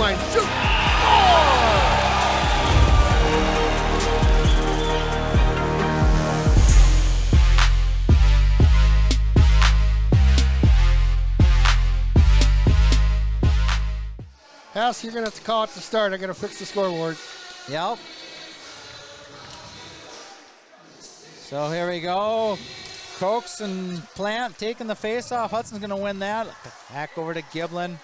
line. Shoot! Score! House, you're going to have to call it to start. I got to fix the scoreboard. Yep. So here we go. Cokes and Plant taking the face off. Hudson's going to win that. Back over to Giblin.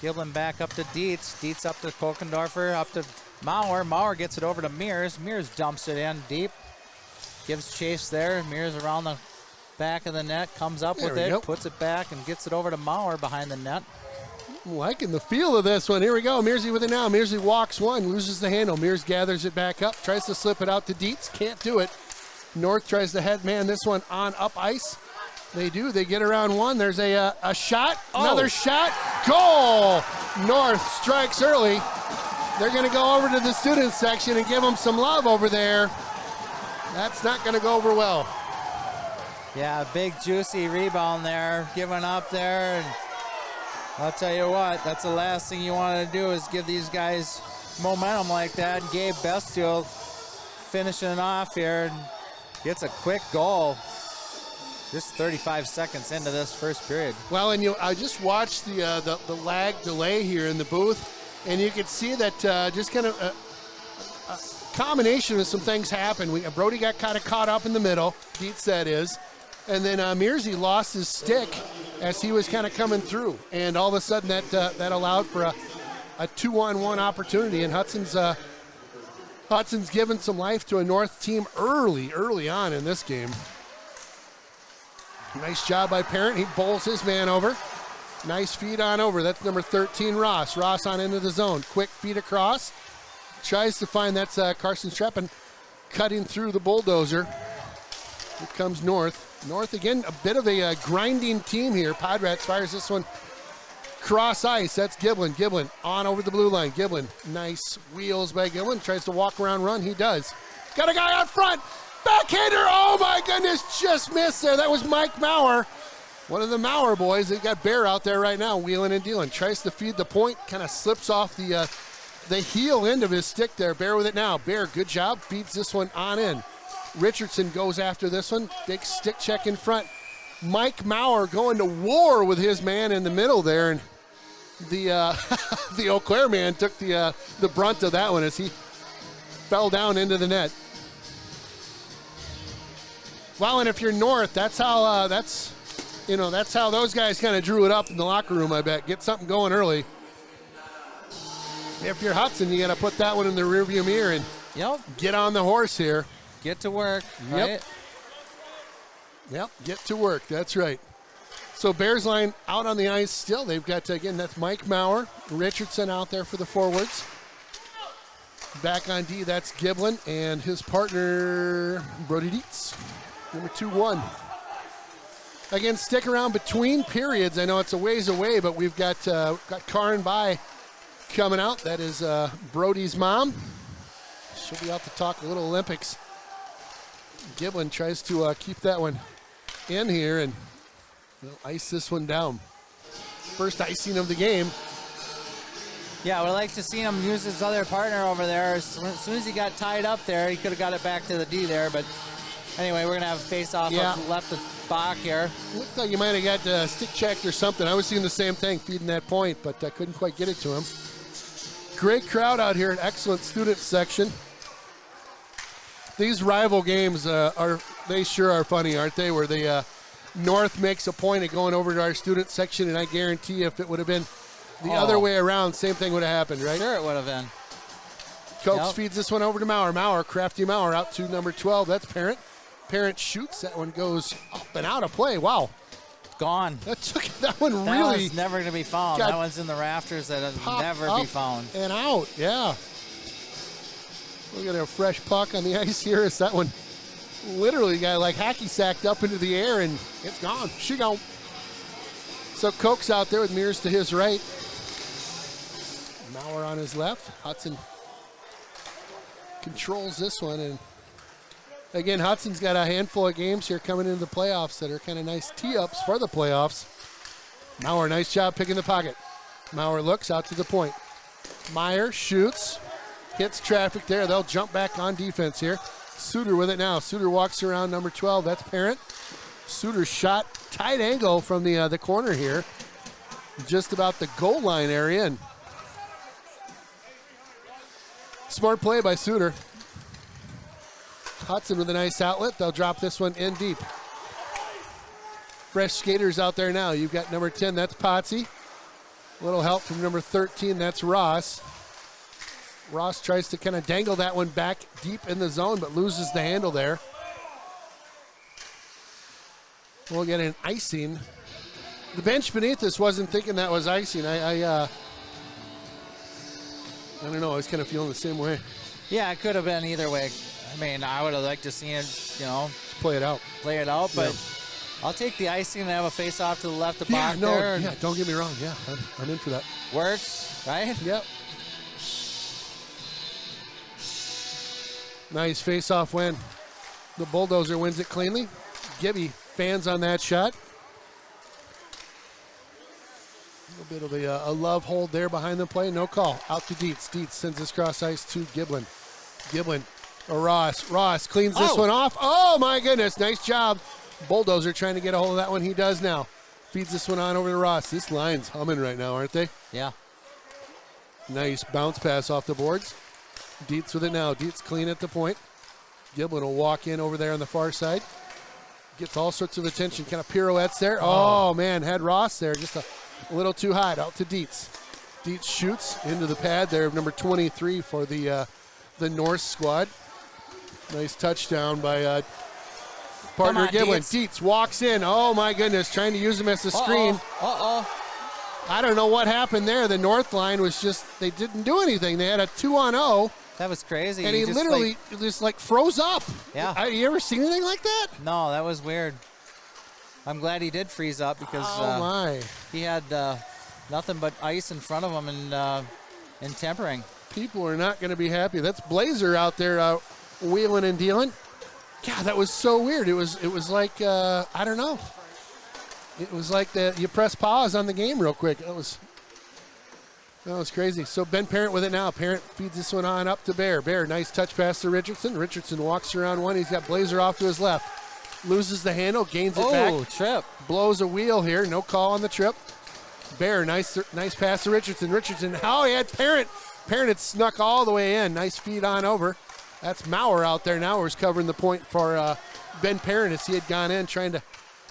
Giblin back up to Dietz. Dietz up to Kokendorfer. Up to Maurer. Maurer gets it over to Mears. Mears dumps it in deep. Gives chase there. Mears around the back of the net. Comes up with it. Puts it back and gets it over to Maurer behind the net. Liking the feel of this one. Here we go. Mearsy with it now. Mearsy walks one, loses the handle. Mears gathers it back up, tries to slip it out to Dietz. Can't do it. North tries to head man this one on up ice. They do. They get around one. There's a shot. Another shot. Goal! North strikes early. They're going to go over to the student section and give them some love over there. That's not going to go over well. Yeah, big juicy rebound there. Giving up there. And I'll tell you what, that's the last thing you want to do is give these guys momentum like that. Gabe Bestial finishing it off here and gets a quick goal just 35 seconds into this first period. Well, and I just watched the lag delay here in the booth, and you could see that just kind of a combination of some things happened. Brody got kind of caught up in the middle, Dietz that is, and then Mearsy lost his stick as he was kind of coming through, and all of a sudden that allowed for a 2-on-1 opportunity, and Hudson's given some life to a North team early on in this game. Nice job by Parent. He bowls his man over. Nice feed on over. That's number 13, Ross. Ross on into the zone. Quick feed across. Tries to find that's Carson Streppen cutting through the bulldozer. Here comes North. North again, a bit of a grinding team here. Podrats fires this one cross ice. That's Giblin. Giblin on over the blue line. Giblin, nice wheels by Giblin. Tries to walk around, run. He does. Got a guy out front. Backhander. Oh my goodness, just missed there. That was Mike Maurer. One of the Maurer boys. They've got Bear out there right now, wheeling and dealing. Tries to feed the point. Kind of slips off the heel end of his stick there. Bear with it now. Bear, good job. Feeds this one on in. Richardson goes after this one. Big stick check in front. Mike Maurer going to war with his man in the middle there, and the Eau Claire man took the brunt of that one as he fell down into the net. Well, and if you're North, that's how those guys kind of drew it up in the locker room. I bet get something going early. If you're Hudson, you got to put that one in the rearview mirror and get on the horse here. Get to work, right? Yep, get to work. That's right. So Bears line out on the ice still. They've got, again, that's Mike Maurer. Richardson out there for the forwards. Back on D, that's Giblin and his partner, Brody Dietz, number 2-1. Again, stick around between periods. I know it's a ways away, but we've got Karin Bai coming out. That is Brody's mom. She'll be out to talk a little Olympics. Giblin tries to keep that one in here and ice this one down. First icing of the game. Yeah, I would like to see him use his other partner over there. As soon as he got tied up there, he could have got it back to the D there. But anyway, we're going to have a face-off left of Bach here. Looked like you might have got stick checked or something. I was seeing the same thing, feeding that point, but I couldn't quite get it to him. Great crowd out here, an excellent student section. These rival games they sure are funny, aren't they? Where the North makes a point of going over to our student section, and I guarantee if it would have been the other way around, same thing would have happened, right? Sure it would have been. Cokes feeds this one over to Maurer. Maurer, crafty Maurer out to number 12. That's Parent. Parent shoots. That one goes up and out of play. Wow. Gone. That one really. That one's never going to be found. That one's in the rafters. That'll never be found. And out, yeah. Look at a fresh puck on the ice here. It's that one literally got like hacky sacked up into the air and it's gone. She gone. So Koch's out there with Mears to his right. Maurer on his left. Hudson controls this one. And again, Hudson's got a handful of games here coming into the playoffs that are kind of nice tee-ups for the playoffs. Maurer, nice job picking the pocket. Maurer looks out to the point. Meyer shoots, hits traffic there. They'll jump back on defense here. Suter with it now. Suter walks around number 12. That's Parent. Suter shot tight angle from the corner here, just about the goal line area. And smart play by Suter. Hudson with a nice outlet. They'll drop this one in deep. Fresh skaters out there now. You've got number 10, that's Potsy. A little help from number 13, that's Ross. Ross tries to kind of dangle that one back deep in the zone, but loses the handle there. We'll get an icing. The bench beneath us wasn't thinking that was icing. I don't know. I was kind of feeling the same way. Yeah, it could have been either way. I mean, I would have liked to see it, play it out. But I'll take the icing and have a face-off to the left of Yeah, block no, there. yeah, don't get me wrong. Yeah, I'm in for that. Works, right? Yep. Nice face-off win. The Bulldozer wins it cleanly. Gibby fans on that shot. A little bit of a love hold there behind the play. No call. Out to Dietz. Dietz sends this cross ice to Giblin. Giblin. Ross. Ross cleans this one off. Oh, my goodness. Nice job. Bulldozer trying to get a hold of that one. He does now. Feeds this one on over to Ross. This line's humming right now, aren't they? Yeah. Nice bounce pass off the boards. Dietz with it now. Dietz clean at the point. Giblin will walk in over there on the far side. Gets all sorts of attention. Kind of pirouettes there. Oh, man. Had Ross there. Just a little too high. Out to Dietz. Dietz shoots into the pad there of number 23 for the North squad. Nice touchdown by partner Giblin. Dietz walks in. Oh, my goodness. Trying to use him as a screen. I don't know what happened there. The North line was just, they didn't do anything. They had a 2-on-0. That was crazy. And he literally just froze up. Yeah. You ever seen anything like that? No, that was weird. I'm glad he did freeze up because he had nothing but ice in front of him and tempering. People are not going to be happy. That's Blazer out there wheeling and dealing. God, that was so weird. It was like, I don't know. It was like you press pause on the game real quick. That was crazy. So Ben Parent with it now. Parent feeds this one on up to Bear. Bear, nice touch pass to Richardson. Richardson walks around one. He's got Blazer off to his left. Loses the handle, gains it back. Oh, trip. Blows a wheel here. No call on the trip. Bear, nice pass to Richardson. Richardson, he had Parent. Parent had snuck all the way in. Nice feed on over. That's Maurer out there now, who's covering the point for Ben Parent as he had gone in, trying to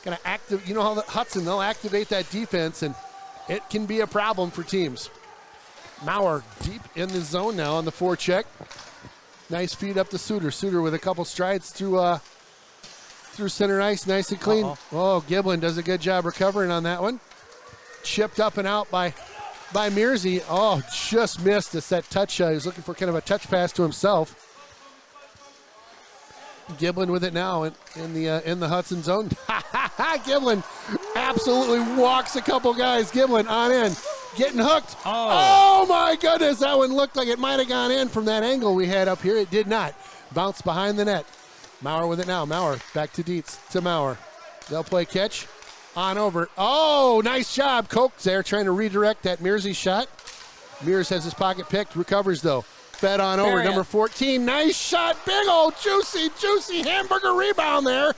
kind of active. You know how the Hudson, they'll activate that defense, and it can be a problem for teams. Maurer deep in the zone now on the forecheck. Nice feed up to Suter. Suter with a couple strides through center ice, nice and clean. Oh, Giblin does a good job recovering on that one. Chipped up and out by Mearsy. Oh, just missed. It's that touch. He was looking for kind of a touch pass to himself. Giblin with it now in the Hudson zone. Giblin absolutely walks a couple guys. Giblin on in, getting hooked. Oh my goodness, that one looked like it might have gone in from that angle we had up here. It did not. Bounced behind the net. Maurer with it now. Maurer back to Dietz to Maurer. They'll play catch on over. Oh, nice job. Koch's there trying to redirect that Mearsy shot. Mears has his pocket picked, recovers though. Fed on over, number 14. Nice shot. Big old juicy hamburger rebound there.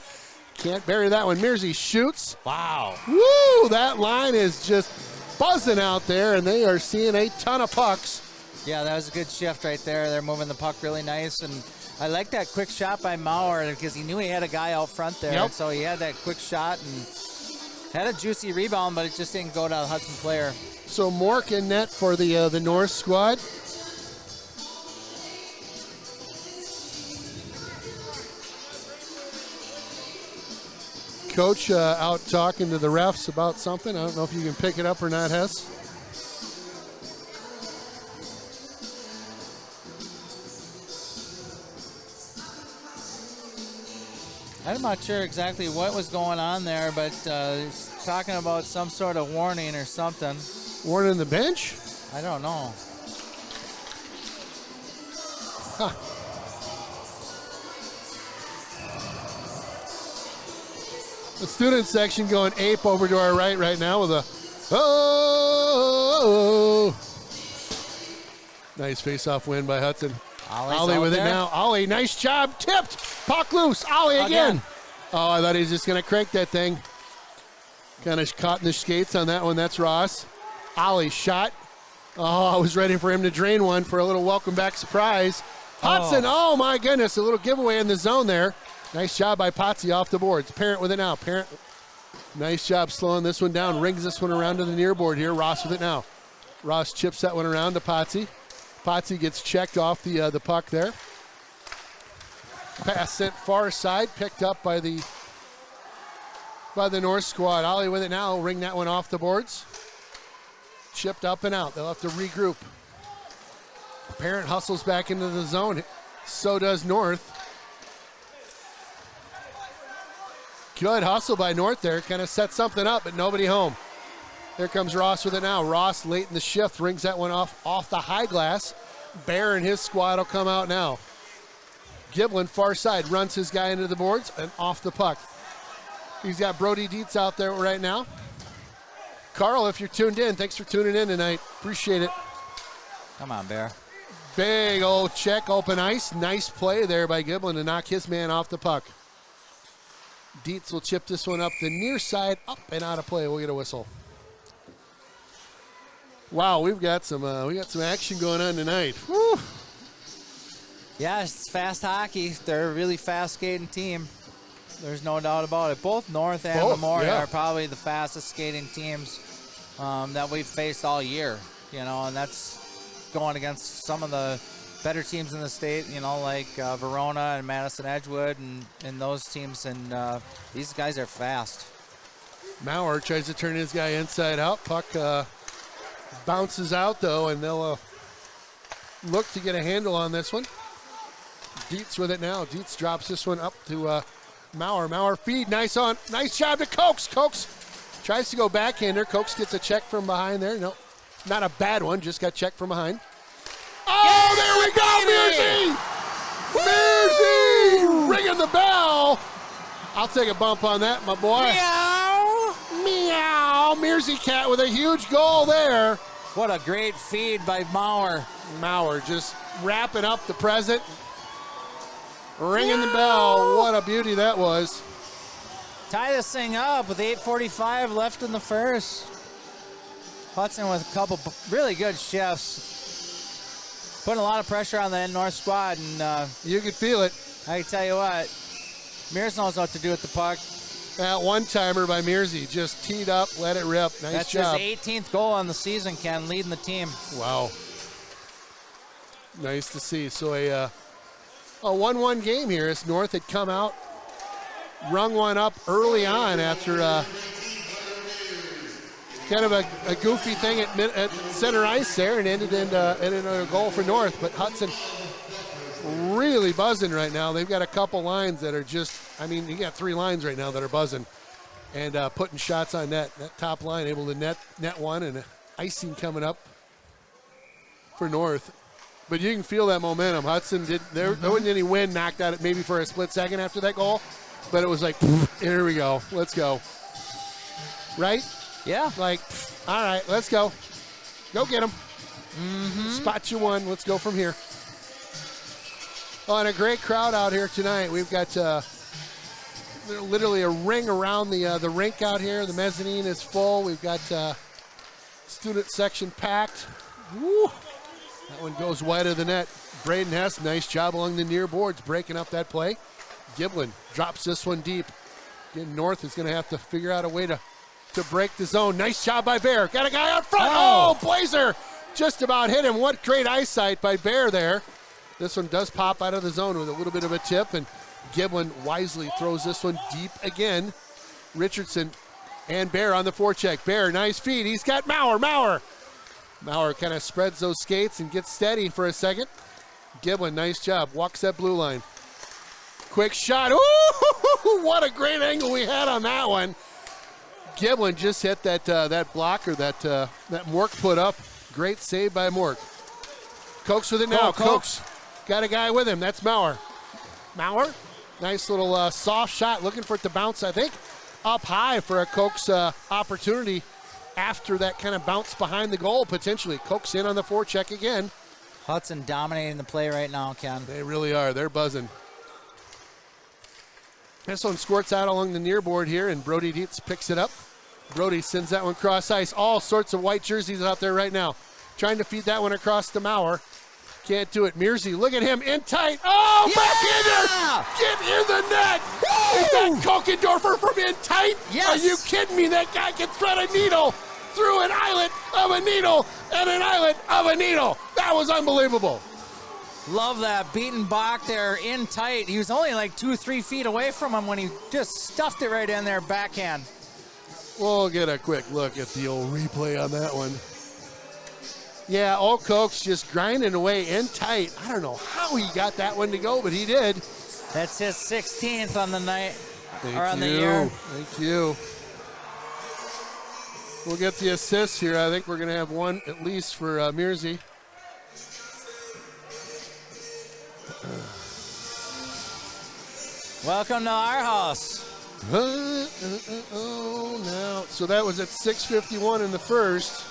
Can't bury that one. Mearsy shoots. Wow. Woo, that line is just buzzing out there, and they are seeing a ton of pucks. Yeah, that was a good shift right there. They're moving the puck really nice, and I like that quick shot by Maurer because he knew he had a guy out front there. Yep. So he had that quick shot and had a juicy rebound, but it just didn't go to the Hudson player. So Mork in net for the North squad. Coach out talking to the refs about something. I don't know if you can pick it up or not, Hess. I'm not sure exactly what was going on there, but he's talking about some sort of warning or something. Warning the bench? I don't know. Huh. The student section going ape over to our right now with a Nice face-off win by Hudson. Ollie's Ollie out with there. it now. Ollie, nice job. Tipped. Puck loose. Ollie again. Oh, I thought he was just going to crank that thing. Kind of caught in the skates on that one. That's Ross. Ollie shot. Oh, I was ready for him to drain one for a little welcome back surprise. Hudson, oh my goodness, a little giveaway in the zone there. Nice job by Potsy off the boards. Parent with it now. Parent, nice job slowing this one down. Rings this one around to the near board here. Ross with it now. Ross chips that one around to Potsy. Potsy gets checked off the puck there. Pass sent far side, picked up by the North squad. Ollie with it now. Ring that one off the boards. Chipped up and out. They'll have to regroup. Parent hustles back into the zone. So does North. Good hustle by North there. Kind of set something up, but nobody home. Here comes Ross with it now. Ross late in the shift rings that one off the high glass. Bear and his squad will come out now. Giblin far side runs his guy into the boards and off the puck. He's got Brody Dietz out there right now. Carl, if you're tuned in, thanks for tuning in tonight. Appreciate it. Come on, Bear. Big old check, open ice. Nice play there by Giblin to knock his man off the puck. Dietz will chip this one up the near side, up and out of play. We'll get a whistle. Wow, we got some action going on tonight. Woo. Yeah, it's fast hockey. They're a really fast skating team. There's no doubt about it. Both North and Memoria are probably the fastest skating teams that we've faced all year. You know, and that's going against some of the better teams in the state. You know, like Verona and Madison Edgewood and those teams. And these guys are fast. Maurer tries to turn his guy inside out. Puck bounces out though, and they'll look to get a handle on this one. Dietz with it now. Dietz drops this one up to Maurer. Maurer feed, nice job to Cokes. Cokes tries to go backhander. Cokes gets a check from behind there. No, not a bad one, just got checked from behind. Oh, there we go, Mearsy! Mearsy! Ringing the bell. I'll take a bump on that, my boy. Meow! Meow! Mearsy Cat with a huge goal there. What a great feed by Maurer. Maurer just wrapping up the present. Ringing the bell. What a beauty that was. Tie this thing up with 8:45 left in the first. Hudson with a couple really good shifts. Putting a lot of pressure on the North squad. And you could feel it. I can tell you what, Mears knows what to do with the puck. That one-timer by Mearsy. Just teed up, let it rip. Nice job. That's his 18th goal on the season, Ken, leading the team. Wow. Nice to see. So a 1-1 game here as North had come out, rung one up early on after kind of a goofy thing at center ice there, and ended in a goal for North. But Hudson really buzzing right now. They've got a couple lines that are just, I mean, you got 3 lines right now that are buzzing and putting shots on net. That top line able to net one, and icing coming up for North. But you can feel that momentum. Hudson there wasn't any wind knocked out it maybe for a split second after that goal, but it was like, here we go, let's go. Right? Yeah. Like, all right, let's go. Go get him. Spot you one. Let's go from here. Oh, and a great crowd out here tonight. We've got literally a ring around the rink out here. The mezzanine is full. We've got student section packed. Woo! That one goes wide of the net. Braden Hess, nice job along the near boards, breaking up that play. Giblin drops this one deep. Again, North is going to have to figure out a way to break the zone. Nice job by Bear. Got a guy out front. Oh, Blazer just about hit him. What great eyesight by Bear there. This one does pop out of the zone with a little bit of a tip, and Giblin wisely throws this one deep again. Richardson and Bear on the forecheck. Bear, nice feed. He's got Maurer. Maurer kind of spreads those skates and gets steady for a second. Giblin, nice job. Walks that blue line. Quick shot. Ooh, what a great angle we had on that one. Giblin just hit that blocker that Mork put up. Great save by Mork. Cokes with it now. Cokes got a guy with him. That's Maurer. Maurer, nice little soft shot. Looking for it to bounce, I think, up high for a Cokes opportunity after that kind of bounce behind the goal, potentially. Cokes in on the forecheck again. Hudson dominating the play right now, Ken. They really are. They're buzzing. This one squirts out along the near board here, and Brody Dietz picks it up. Brody sends that one cross ice. All sorts of white jerseys out there right now. Trying to feed that one across the Mauer. Can't do it. Mearsy, look at him in tight. Oh, Yeah! back in there. Get in the net. Is that Kokendorfer from in tight? Yes. Are you kidding me? That guy can thread a needle through an eyelet of a needle and an eyelet of a needle. That was unbelievable. Love that. Beaten Bach there in tight. He was only like 2-3 feet away from him when he just stuffed it right in there backhand. We'll get a quick look at the old replay on that one. Yeah, old Coke's just grinding away in tight. I don't know how he got that one to go, but he did. That's his 16th on the night. Thank the year. Thank you. We'll get the assists here. I think we're going to have one at least for Mearsy. Welcome to our house. Now, so that was at 6:51 in the first.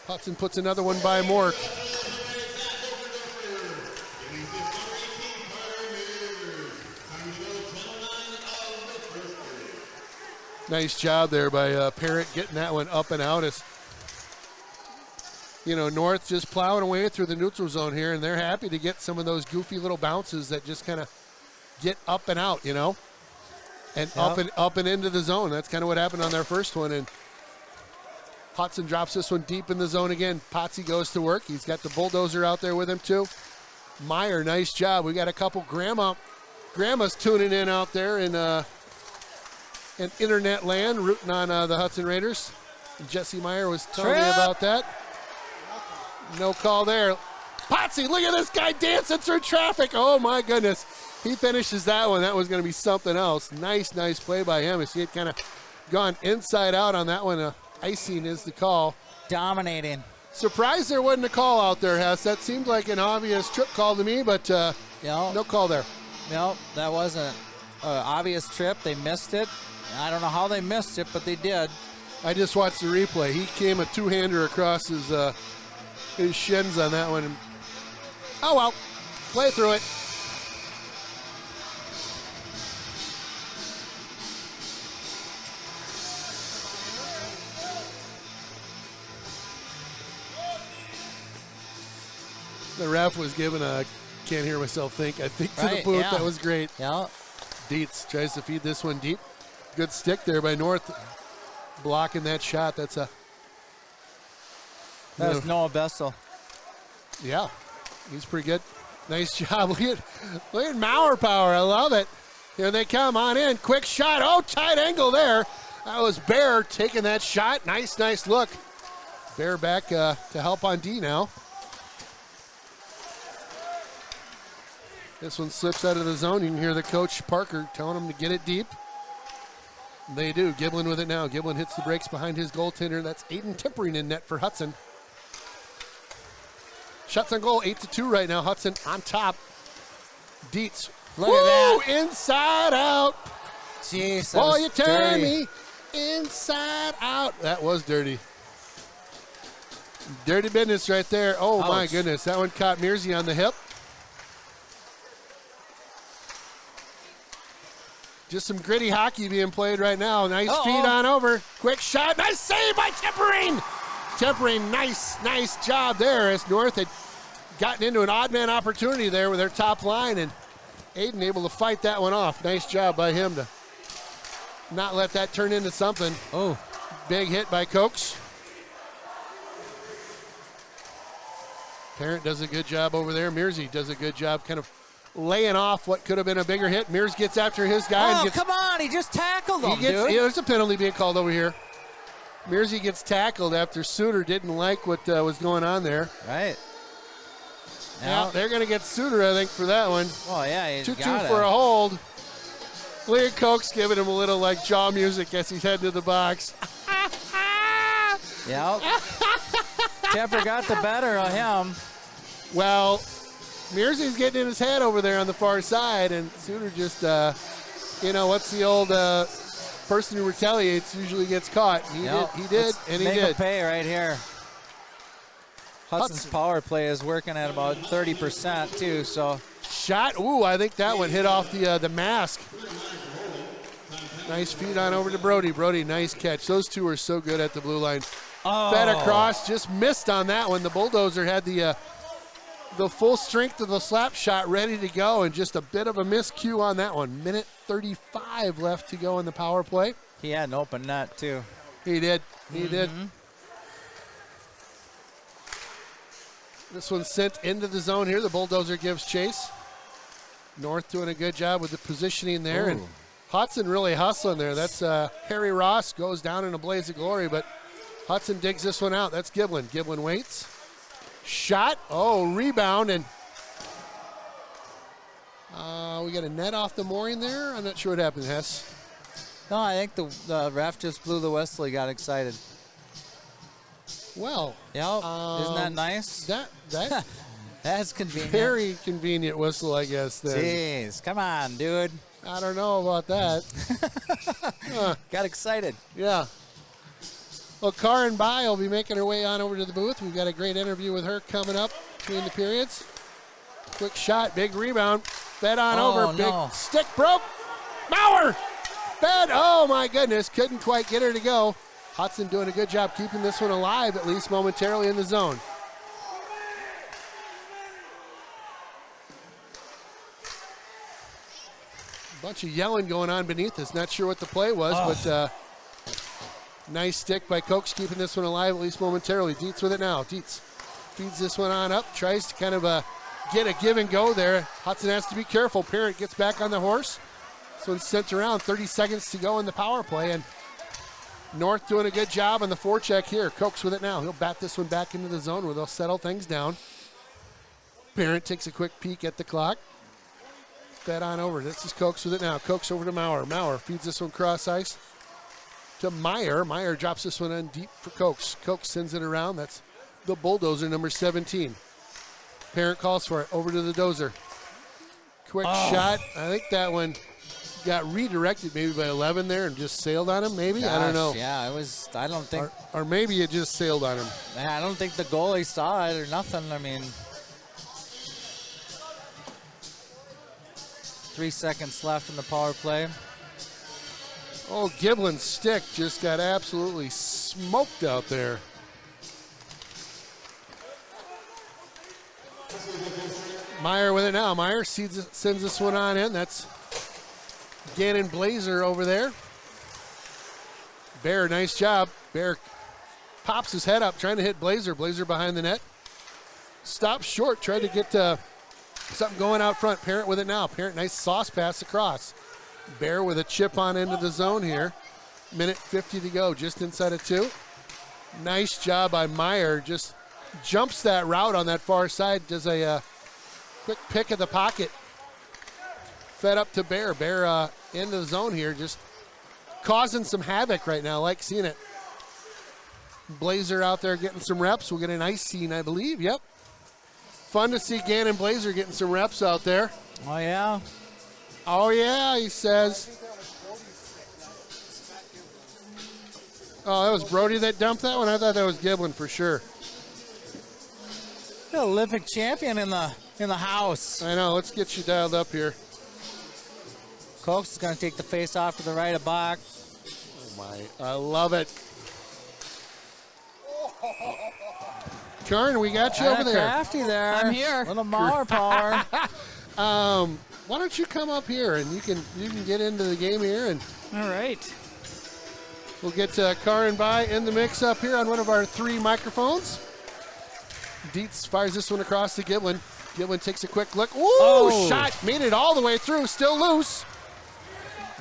Hudson puts another one by Mork. Nice job there by Parrott getting that one up and out. As you know, North just plowing away through the neutral zone here, and they're happy to get some of those goofy little bounces that just kind of get up and out, you know, and up and into the zone. That's kind of what happened on their first one. And Hudson drops this one deep in the zone again. Potsy goes to work. He's got the bulldozer out there with him too. Meyer, nice job. We got a couple grandmas tuning in out there in internet land, rooting on the Hudson Raiders. Jesse Meyer was telling me about that. No call there. Potsy, look at this guy dancing through traffic. Oh my goodness. He finishes that one. That was going to be something else. Nice play by him as he had kind of gone inside out on that one. Icing is the call. Dominating. Surprised there wasn't a call out there, Hess. That seemed like an obvious trip call to me, but no call there. No, that wasn't an obvious trip. They missed it. I don't know how they missed it, but they did. I just watched the replay. He came a two-hander across his shins on that one. Oh, well. Play through it. The ref was giving a can't hear myself think. I think to the booth. Yeah. That was great. Yeah. Dietz tries to feed this one deep. Good stick there by North. Blocking that shot. That's a. That was Noah Bessel. Yeah. He's pretty good. Nice job. Look at Mauer power. I love it. Here they come on in. Quick shot. Oh, tight angle there. That was Bear taking that shot. Nice look. Bear back to help on D now. This one slips out of the zone. You can hear the coach, Parker, telling him to get it deep. They do. Giblin with it now. Giblin hits the brakes behind his goaltender. That's Aiden Timpering in net for Hudson. Shots on goal, 8-2 right now. Hudson on top. Dietz. Look at that. Inside out. Jeez, Oh, you turn me inside out. That was dirty. Dirty business right there. Oh, Ouch. My goodness. That one caught Mearsy on the hip. Just some gritty hockey being played right now. Nice feed on over. Quick shot. Nice save by Timpering. Timpering, nice job there as North had gotten into an odd man opportunity there with their top line, and Aiden able to fight that one off. Nice job by him to not let that turn into something. Oh. Big hit by Cokes. Parent does a good job over there. Mearsy does a good job kind of laying off what could have been a bigger hit. Mears gets after his guy. Oh, and gets, come on. He just tackled him, dude. Yeah, there's a penalty being called over here. Mearsy gets tackled after Suter didn't like what was going on there. Right. Yeah, they're going to get Suter, I think, for that one. Oh, yeah, he's 2-2 for a hold. Leah Koch's giving him a little like jaw music as he's heading to the box. Yeah. Kemper got the better of him. Well, Mearsy's getting in his head over there on the far side, and Suter just, what's the old person who retaliates usually gets caught. He did, and he Make did. him pay right here. Hudson's power play is working at about 30% too, so. Shot, ooh, I think that one hit off the mask. Nice feed on over to Brody. Brody, nice catch. Those two are so good at the blue line. Oh. Fed across, just missed on that one. The Bulldozer had the full strength of the slap shot ready to go, and just a bit of a miscue on that one. Minute 35 left to go in the power play. He had an open net too. He did. He did. This one's sent into the zone here. The Bulldozer gives chase. North doing a good job with the positioning there. Ooh. And Hudson really hustling there. That's Harry Ross goes down in a blaze of glory, but Hudson digs this one out. That's Giblin. Giblin waits. Shot. Oh, rebound. And we got a net off the mooring there. I'm not sure what happened, Hess. No, I think the ref just blew the whistle. He got excited. Well, yep. Isn't that nice? That's convenient. Very convenient whistle, I guess. Then. Jeez, come on, dude. I don't know about that. Got excited. Yeah. Well, Karin Bai will be making her way on over to the booth. We've got a great interview with her coming up between the periods. Quick shot, big rebound. Fed on over, big stick broke. Maurer! Fed, oh my goodness, couldn't quite get her to go. Hudson doing a good job keeping this one alive, at least momentarily in the zone. A bunch of yelling going on beneath us. Not sure what the play was, but nice stick by Cokes keeping this one alive, at least momentarily. Dietz with it now. Dietz feeds this one on up, tries to kind of get a give and go there. Hudson has to be careful. Parent gets back on the horse. This one's sent around, 30 seconds to go in the power play, and North doing a good job on the forecheck here. Cokes with it now. He'll bat this one back into the zone where they'll settle things down. Parent takes a quick peek at the clock. Fed on over. This is Cokes with it now. Cokes over to Maurer. Maurer feeds this one cross ice to Meyer. Meyer drops this one in deep for Cokes. Cokes sends it around. That's the Bulldozer, number 17. Parent calls for it. Over to the Dozer. Quick shot. I think that one got redirected maybe by 11 there and just sailed on him, maybe? Gosh, I don't know. Yeah, it was, I don't think. Or maybe it just sailed on him. I don't think the goalie saw it or nothing. I mean, 3 seconds left in the power play. Oh, Giblin's stick just got absolutely smoked out there. Meyer with it now. Meyer sends this one on in. That's Gannon Blazer over there. Bear, nice job. Bear pops his head up, trying to hit Blazer. Blazer behind the net. Stops short, tried to get something going out front. Parent with it now. Parent, nice sauce pass across. Bear with a chip on into the zone here. Minute 50 to go, just inside of 2. Nice job by Meyer. Just jumps that route on that far side. Does a quick pick of the pocket. Fed up to Bear. Bear into the zone here, just causing some havoc right now. Like seeing it. Blazer out there getting some reps. We'll get an ice scene, I believe. Yep. Fun to see Gannon Blazer getting some reps out there. Oh, yeah? Oh, yeah, he says. Oh, that was Brody that dumped that one? I thought that was Giblin for sure. The Olympic champion in the house. I know. Let's get you dialed up here. Cokes is going to take the face off to the right of Bach. Oh, my. I love it. Karin, we got you over there. Crafty there. I'm here. Little Mauer power. Why don't you come up here and you can get into the game here, and all right. We'll get Karin Bai in the mix up here on one of our 3 microphones. Dietz fires this one across to Giblin. Giblin takes a quick look. Ooh, shot. Made it all the way through. Still loose.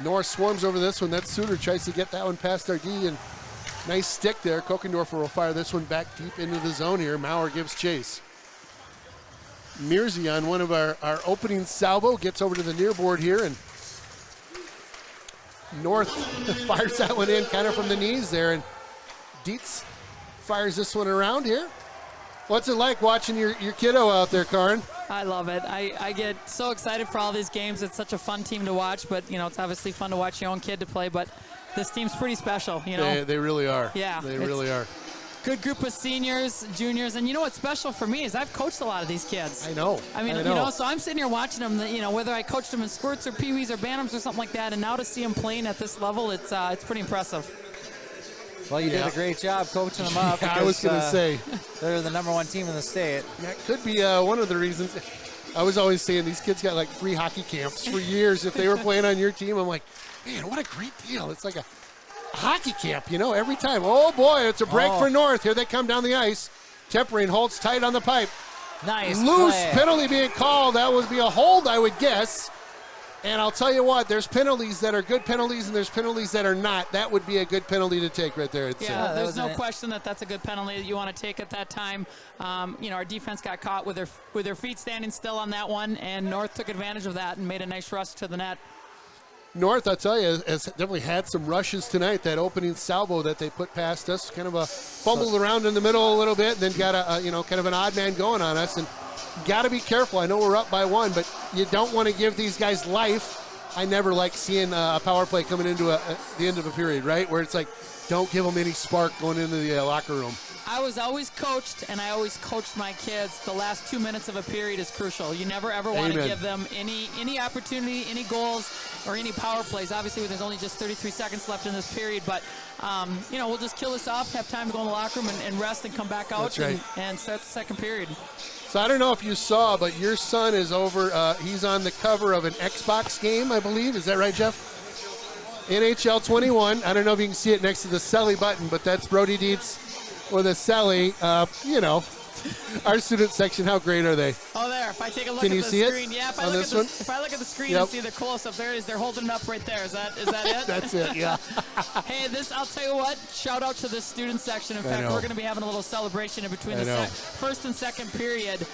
North swarms over this one. That Suter tries to get that one past our D, and nice stick there. Kokendorfer will fire this one back deep into the zone here. Maurer gives chase. Mearsey on one of our opening salvo gets over to the near board here, and North fires that one in kind of from the knees there, and Dietz fires this one around here. What's it like watching your kiddo out there, Karin? I love it. I get so excited for all these games. It's such a fun team to watch, but, you know, it's obviously fun to watch your own kid to play, but this team's pretty special, you know. They really are. Yeah. They really are. good group of seniors, juniors, and you know what's special for me is I've coached a lot of these kids. I know. I mean, so I'm sitting here watching them, whether I coached them in squirts or peewees or bantams or something like that, and now to see them playing at this level, it's pretty impressive. Well, you did a great job coaching them up. I was going to say. They're the #1 team in the state. That could be one of the reasons. I was always saying these kids got like free hockey camps for years. If they were playing on your team, I'm like, man, what a great deal. It's like a hockey camp, every time. Oh, boy, it's a break for North. Here they come down the ice. Tempering, holds tight on the pipe. Nice Loose play. penalty being called. That would be a hold, I would guess. And I'll tell you what, there's penalties that are good penalties and there's penalties that are not. That would be a good penalty to take right there. There's no question that's a good penalty that you want to take at that time. Our defense got caught with their feet standing still on that one, and North took advantage of that and made a nice rush to the net. North, I'll tell you, has definitely had some rushes tonight. That opening salvo that they put past us, kind of fumbled around in the middle a little bit, and then got kind of an odd man going on us. And got to be careful. I know we're up by 1, but you don't want to give these guys life. I never like seeing a power play coming into the end of a period, right? Where it's like, don't give them any spark going into the locker room. I was always coached, and I always coached my kids. The last 2 minutes of a period is crucial. You never, ever want to give them any opportunity, any goals, or any power plays. Obviously, there's only just 33 seconds left in this period, but, we'll just kill this off, have time to go in the locker room and rest and come back out and start the second period. So I don't know if you saw, but your son is over. He's on the cover of an Xbox game, I believe. Is that right, Jeff? NHL 21. I don't know if you can see it next to the Selly button, but that's Brody Dietz with a Selly. Our student section, how great are they? Oh, there. If I take a look Can at you the see screen. it Yeah, if I look at the screen and see the close-up, there it is. They're holding it up right there. Is that it? That's it, yeah. Hey, I'll tell you what, shout out to the student section. In fact, we're going to be having a little celebration in between the first and second period.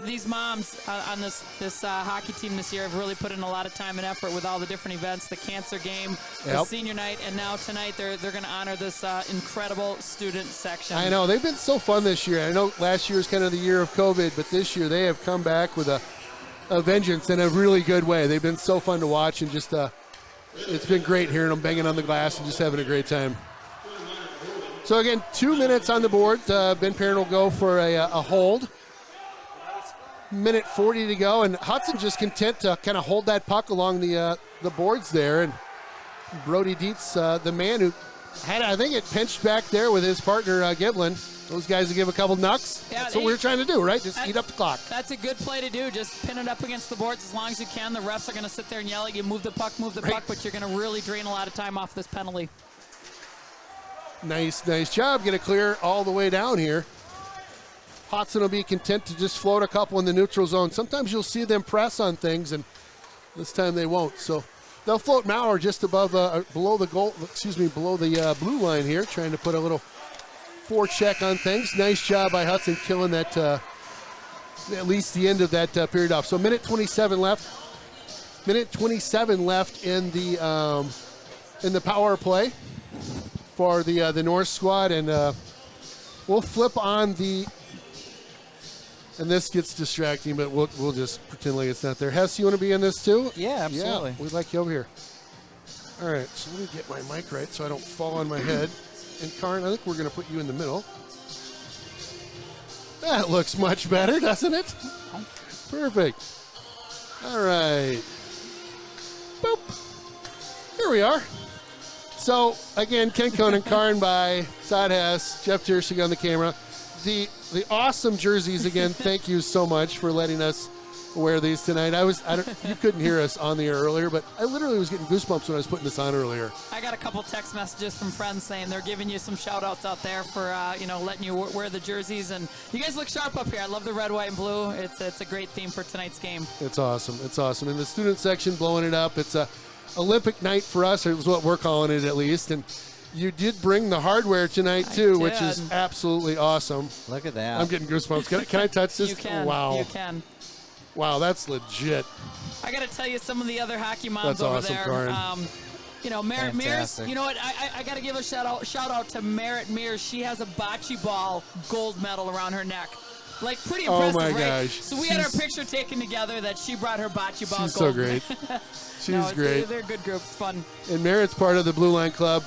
These moms on this hockey team this year have really put in a lot of time and effort with all the different events, the cancer game, the senior night, and now tonight they're going to honor this incredible student section. I know. They've been so fun this year. I know last year was kind of the year of COVID, but this year they have come back with a vengeance in a really good way. They've been so fun to watch, and just it's been great hearing them banging on the glass and just having a great time. So, again, 2 minutes on the board. Ben Perrin will go for a hold. Minute 40 to go, and Hudson just content to kind of hold that puck along the boards there. And Brody Dietz, the man who had, I think, it pinched back there with his partner, Giblin. Those guys will give a couple knocks. Yeah, that's what we're trying to do, right? Just eat up the clock. That's a good play to do. Just pin it up against the boards as long as you can. The refs are going to sit there and yell at you, move the puck, but you're going to really drain a lot of time off this penalty. Nice job. Get it clear all the way down here. Hudson will be content to just float a couple in the neutral zone. Sometimes you'll see them press on things, and this time they won't. So they'll float Maurer just above, below the blue line here, trying to put a little forecheck on things. Nice job by Hudson killing that, at least the end of that period off. So minute 27 left. Minute 27 left in the power play for the North squad, and we'll flip on the. And this gets distracting, but we'll just pretend like it's not there. Hess, you want to be in this too? Yeah, absolutely. Yeah, we'd like you over here. All right, so let me get my mic right so I don't fall on my head. And Karin, I think we're going to put you in the middle. That looks much better, doesn't it? Perfect. All right. Boop. Here we are. So, again, Ken Conan, Karin by Saad Hess, Jeff Tierschig on the camera. The awesome jerseys again. Thank you so much for letting us wear these tonight. You couldn't hear us on the air earlier, but I literally was getting goosebumps when I was putting this on earlier. I got a couple text messages from friends saying they're giving you some shout outs out there for letting you wear the jerseys, and you guys look sharp up here. I love the red, white, and blue. It's a great theme for tonight's game. It's awesome. In the student section, blowing it up. It's a Olympic night for us. It was what we're calling it, at least. And you did bring the hardware tonight, too, which is absolutely awesome. Look at that. I'm getting goosebumps. Can I touch this? You can. Wow. You can. Wow, that's legit. I got to tell you, some of the other hockey moms that's over awesome, there. Karin. Merritt Mears. You know what? I got to give a shout out to Merritt Mears. She has a bocce ball gold medal around her neck. Like, pretty Oh, impressive, my right? gosh. So we had our picture taken together that she brought her bocce ball She's gold. so great. She's great. They're a good group. It's fun. And Merritt's part of the Blue Line Club.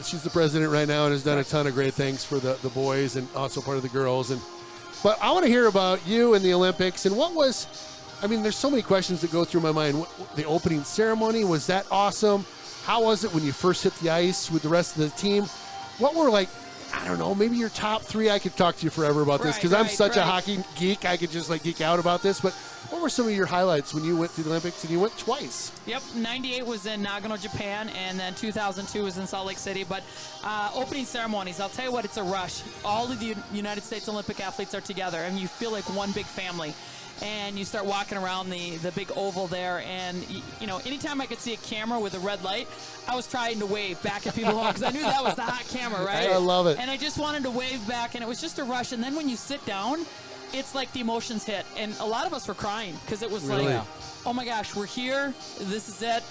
She's the president right now and has done a ton of great things for the boys and also part of the girls. But I want to hear about you and the Olympics and there's so many questions that go through my mind. The opening ceremony, was that awesome? How was it when you first hit the ice with the rest of the team? What were I don't know, maybe your top three? I could talk to you forever about this because I'm such a hockey geek. I could just geek out about this. But what were some of your highlights when you went to the Olympics and you went twice? Yep, 98 was in Nagano, Japan, and then 2002 was in Salt Lake City. But opening ceremonies, I'll tell you what, it's a rush. All of the United States Olympic athletes are together, and you feel like one big family. And you start walking around the big oval there, and anytime I could see a camera with a red light, I was trying to wave back at people because I knew that was the hot camera, right? I love it. And I just wanted to wave back, and it was just a rush. And then when you sit down, it's like the emotions hit, and a lot of us were crying because it was Really? oh my gosh, we're here, this is it.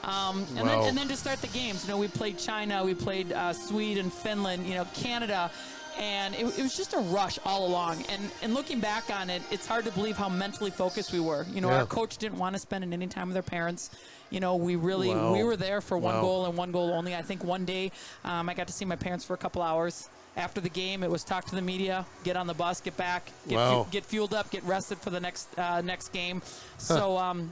And then to start the games, we played China, we played Sweden, Finland, Canada. And it was just a rush all along. And looking back on it, it's hard to believe how mentally focused we were. Our coach didn't want to spend any time with their parents. We were there for one goal and one goal only. I think one day I got to see my parents for a couple hours. After the game, it was talk to the media, get on the bus, get back, get fueled up, get rested for the next game. So,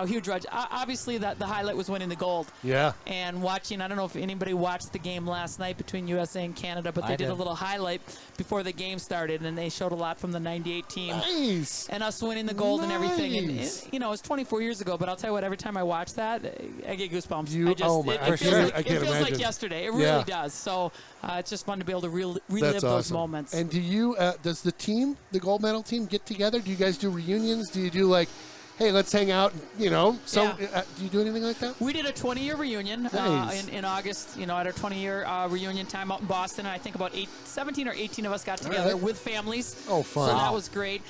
huge rush. Obviously, the highlight was winning the gold. Yeah. And watching, I don't know if anybody watched the game last night between USA and Canada, but they did a little highlight before the game started, and they showed a lot from the 98 team. Nice. And us winning the gold and everything. And it was 24 years ago, but I'll tell you what, every time I watch that, I get goosebumps. It feels like yesterday. It really does. So it's just fun to be able to relive those moments. And do you, does the team, the gold medal team, get together? Do you guys do reunions? Do you do hey, let's hang out, do you do anything like that? We did a 20-year reunion Nice. in August, at our 20-year reunion time out in Boston. And I think about 17 or 18 of us got together with families. Oh, fun. So that was great.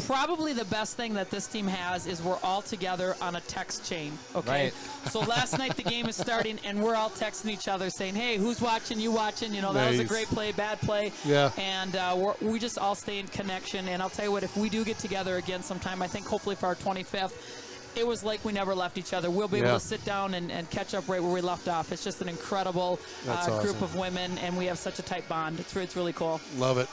Probably the best thing that this team has is we're all together on a text chain, okay? Right. So last night the game is starting, and we're all texting each other saying, hey, who's watching, you watching? That was a great play, bad play. Yeah. And we just all stay in connection. And I'll tell you what, if we do get together again sometime, I think hopefully for our 25th, it was like we never left each other. We'll be able to sit down and catch up right where we left off. It's just an incredible group of women, and we have such a tight bond. It's really cool. Love it.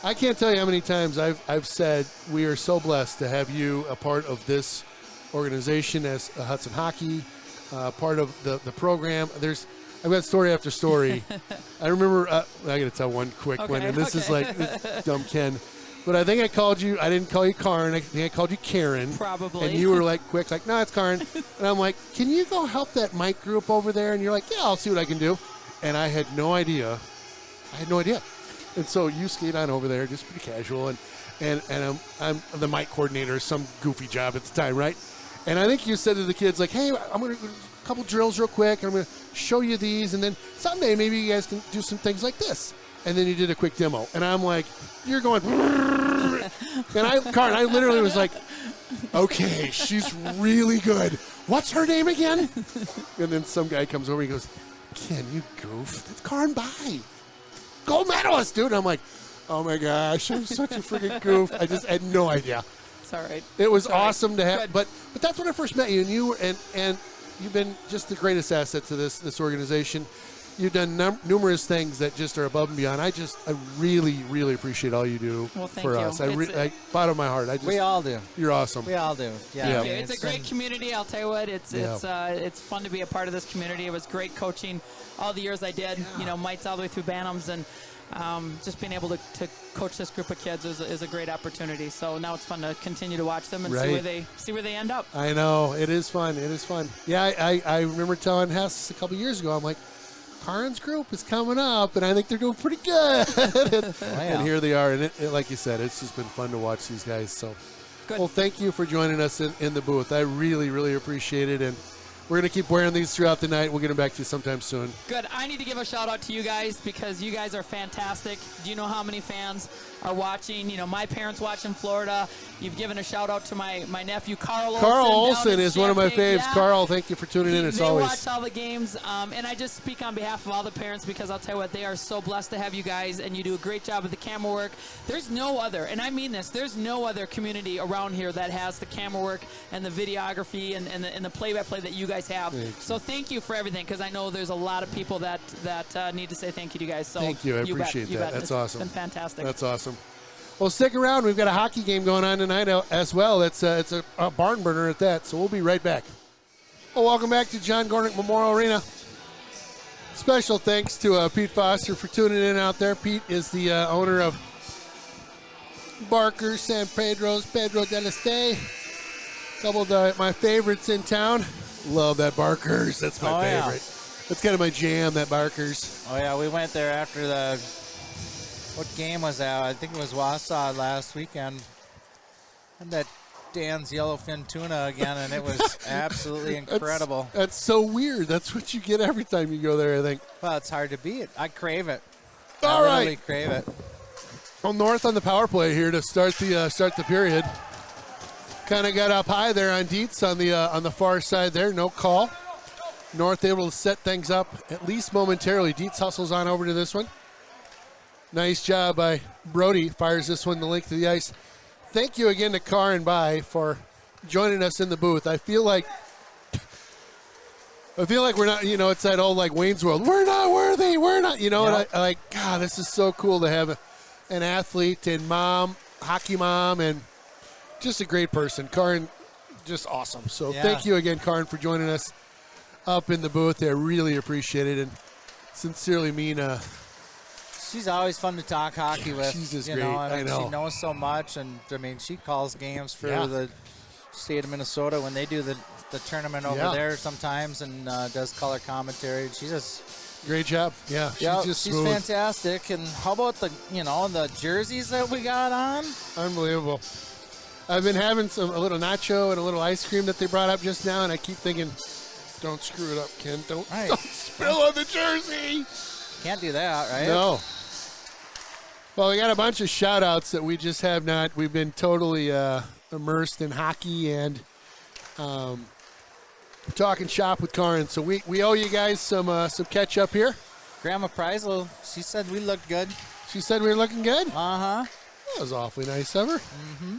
I can't tell you how many times I've said we are so blessed to have you a part of this organization as Hudson Hockey, part of the program. I've got story after story. I remember, I got to tell one quick one, and this is this dumb Ken. But I think I called you, I didn't call you Karen, I think I called you Karen. Probably. And you were quick, no, it's Karen. And I'm like, can you go help that Mike group over there? And you're like, yeah, I'll see what I can do. And I had no idea. And so you skate on over there, just pretty casual, and I'm the mic coordinator, some goofy job at the time, right? And I think you said to the kids, hey, I'm going to do a couple drills real quick, and I'm going to show you these, and then someday maybe you guys can do some things like this. And then you did a quick demo, and I'm like, you're going, and Karen, I literally was like, okay, she's really good. What's her name again? And then some guy comes over, and he goes, Ken, you goof, that's Karen Bai. Gold medalist, dude. And I'm like, oh my gosh, I'm such a freaking goof. I just had no idea. It's all right. It was awesome to have, but that's when I first met you, and you were, and you've been just the greatest asset to this organization. You've done numerous things that just are above and beyond. I really, really appreciate all you do for us. Bottom of my heart. We all do. You're awesome. We all do. Yeah. It's a great community. I'll tell you what. It's fun to be a part of this community. It was great coaching all the years I did. Mites all the way through Bantams, and just being able to coach this group of kids is a great opportunity. So now it's fun to continue to watch them and see where they end up. I know it is fun. It is fun. Yeah, I remember telling Hess a couple years ago. I'm like, Karen's group is coming up, and I think they're doing pretty good. And here they are. And like you said, it's just been fun to watch these guys. So, good. Well, thank you for joining us in the booth. I really, really appreciate it. And We're going to keep wearing these throughout the night. We'll get them back to you sometime soon. Good. I need to give a shout out to you guys because you guys are fantastic. Do you know how many fans are watching? You know, my parents watch in Florida. You've given a shout out to my nephew, Carl Olson. Carl Olson is one of my faves. Yeah. Carl, thank you for tuning in as always. They watch all the games, and I just speak on behalf of all the parents because I'll tell you what, they are so blessed to have you guys, and you do a great job with the camera work. There's no other, and I mean this, there's no other community around here that has the camera work and the videography and the play-by-play that you guys have. So thank you for everything, because I know there's a lot of people that need to say thank you to you guys. So thank you. I appreciate that. That's awesome. It's been fantastic. That's awesome. Well, stick around. We've got a hockey game going on tonight as well. It's a barn burner at that, so we'll be right back. Well, welcome back to John Gornick Memorial Arena. Special thanks to Pete Foster for tuning in out there. Pete is the owner of Barker's, San Pedro's, Pedro del Este. Couple of my favorites in town. Love that Barker's. That's my favorite. Yeah. That's kind of my jam, that Barker's. Oh, yeah, we went there after what game was that? I think it was Wausau last weekend. And that Dan's yellowfin tuna again, and it was absolutely incredible. That's so weird. That's what you get every time you go there, I think. Well, it's hard to beat. I crave it. All right. I really crave it. Well, North on the power play here to start the period. Kind of got up high there on Dietz on the far side there. No call. North able to set things up at least momentarily. Dietz hustles on over to this one. Nice job by Brody. Fires this one the length of the ice. Thank you again to Carr and By for joining us in the booth. I feel like we're not, it's that old like Wayne's World. We're not worthy. We're not, And I God, this is so cool to have an athlete and mom, hockey mom, and just a great person. Karin, just awesome. So Thank you again, Karin, for joining us up in the booth. I really appreciate it and sincerely mean. She's always fun to talk hockey with. She's just great. I know. She knows so much, and she calls games for the state of Minnesota when they do the tournament over there sometimes, and does color commentary. She's just great job. Yeah, she's fantastic. And how about the jerseys that we got on? Unbelievable. I've been having a little nacho and a little ice cream that they brought up just now, and I keep thinking, don't screw it up, Ken. Don't spill on the jersey. Can't do that, right? No. Well, we got a bunch of shout-outs that we just have not. We've been totally immersed in hockey and talking shop with Karin. So we owe you guys some catch-up here. Grandma Preisel, she said we looked good. She said we were looking good? Uh-huh. That was awfully nice of her. Mm-hmm.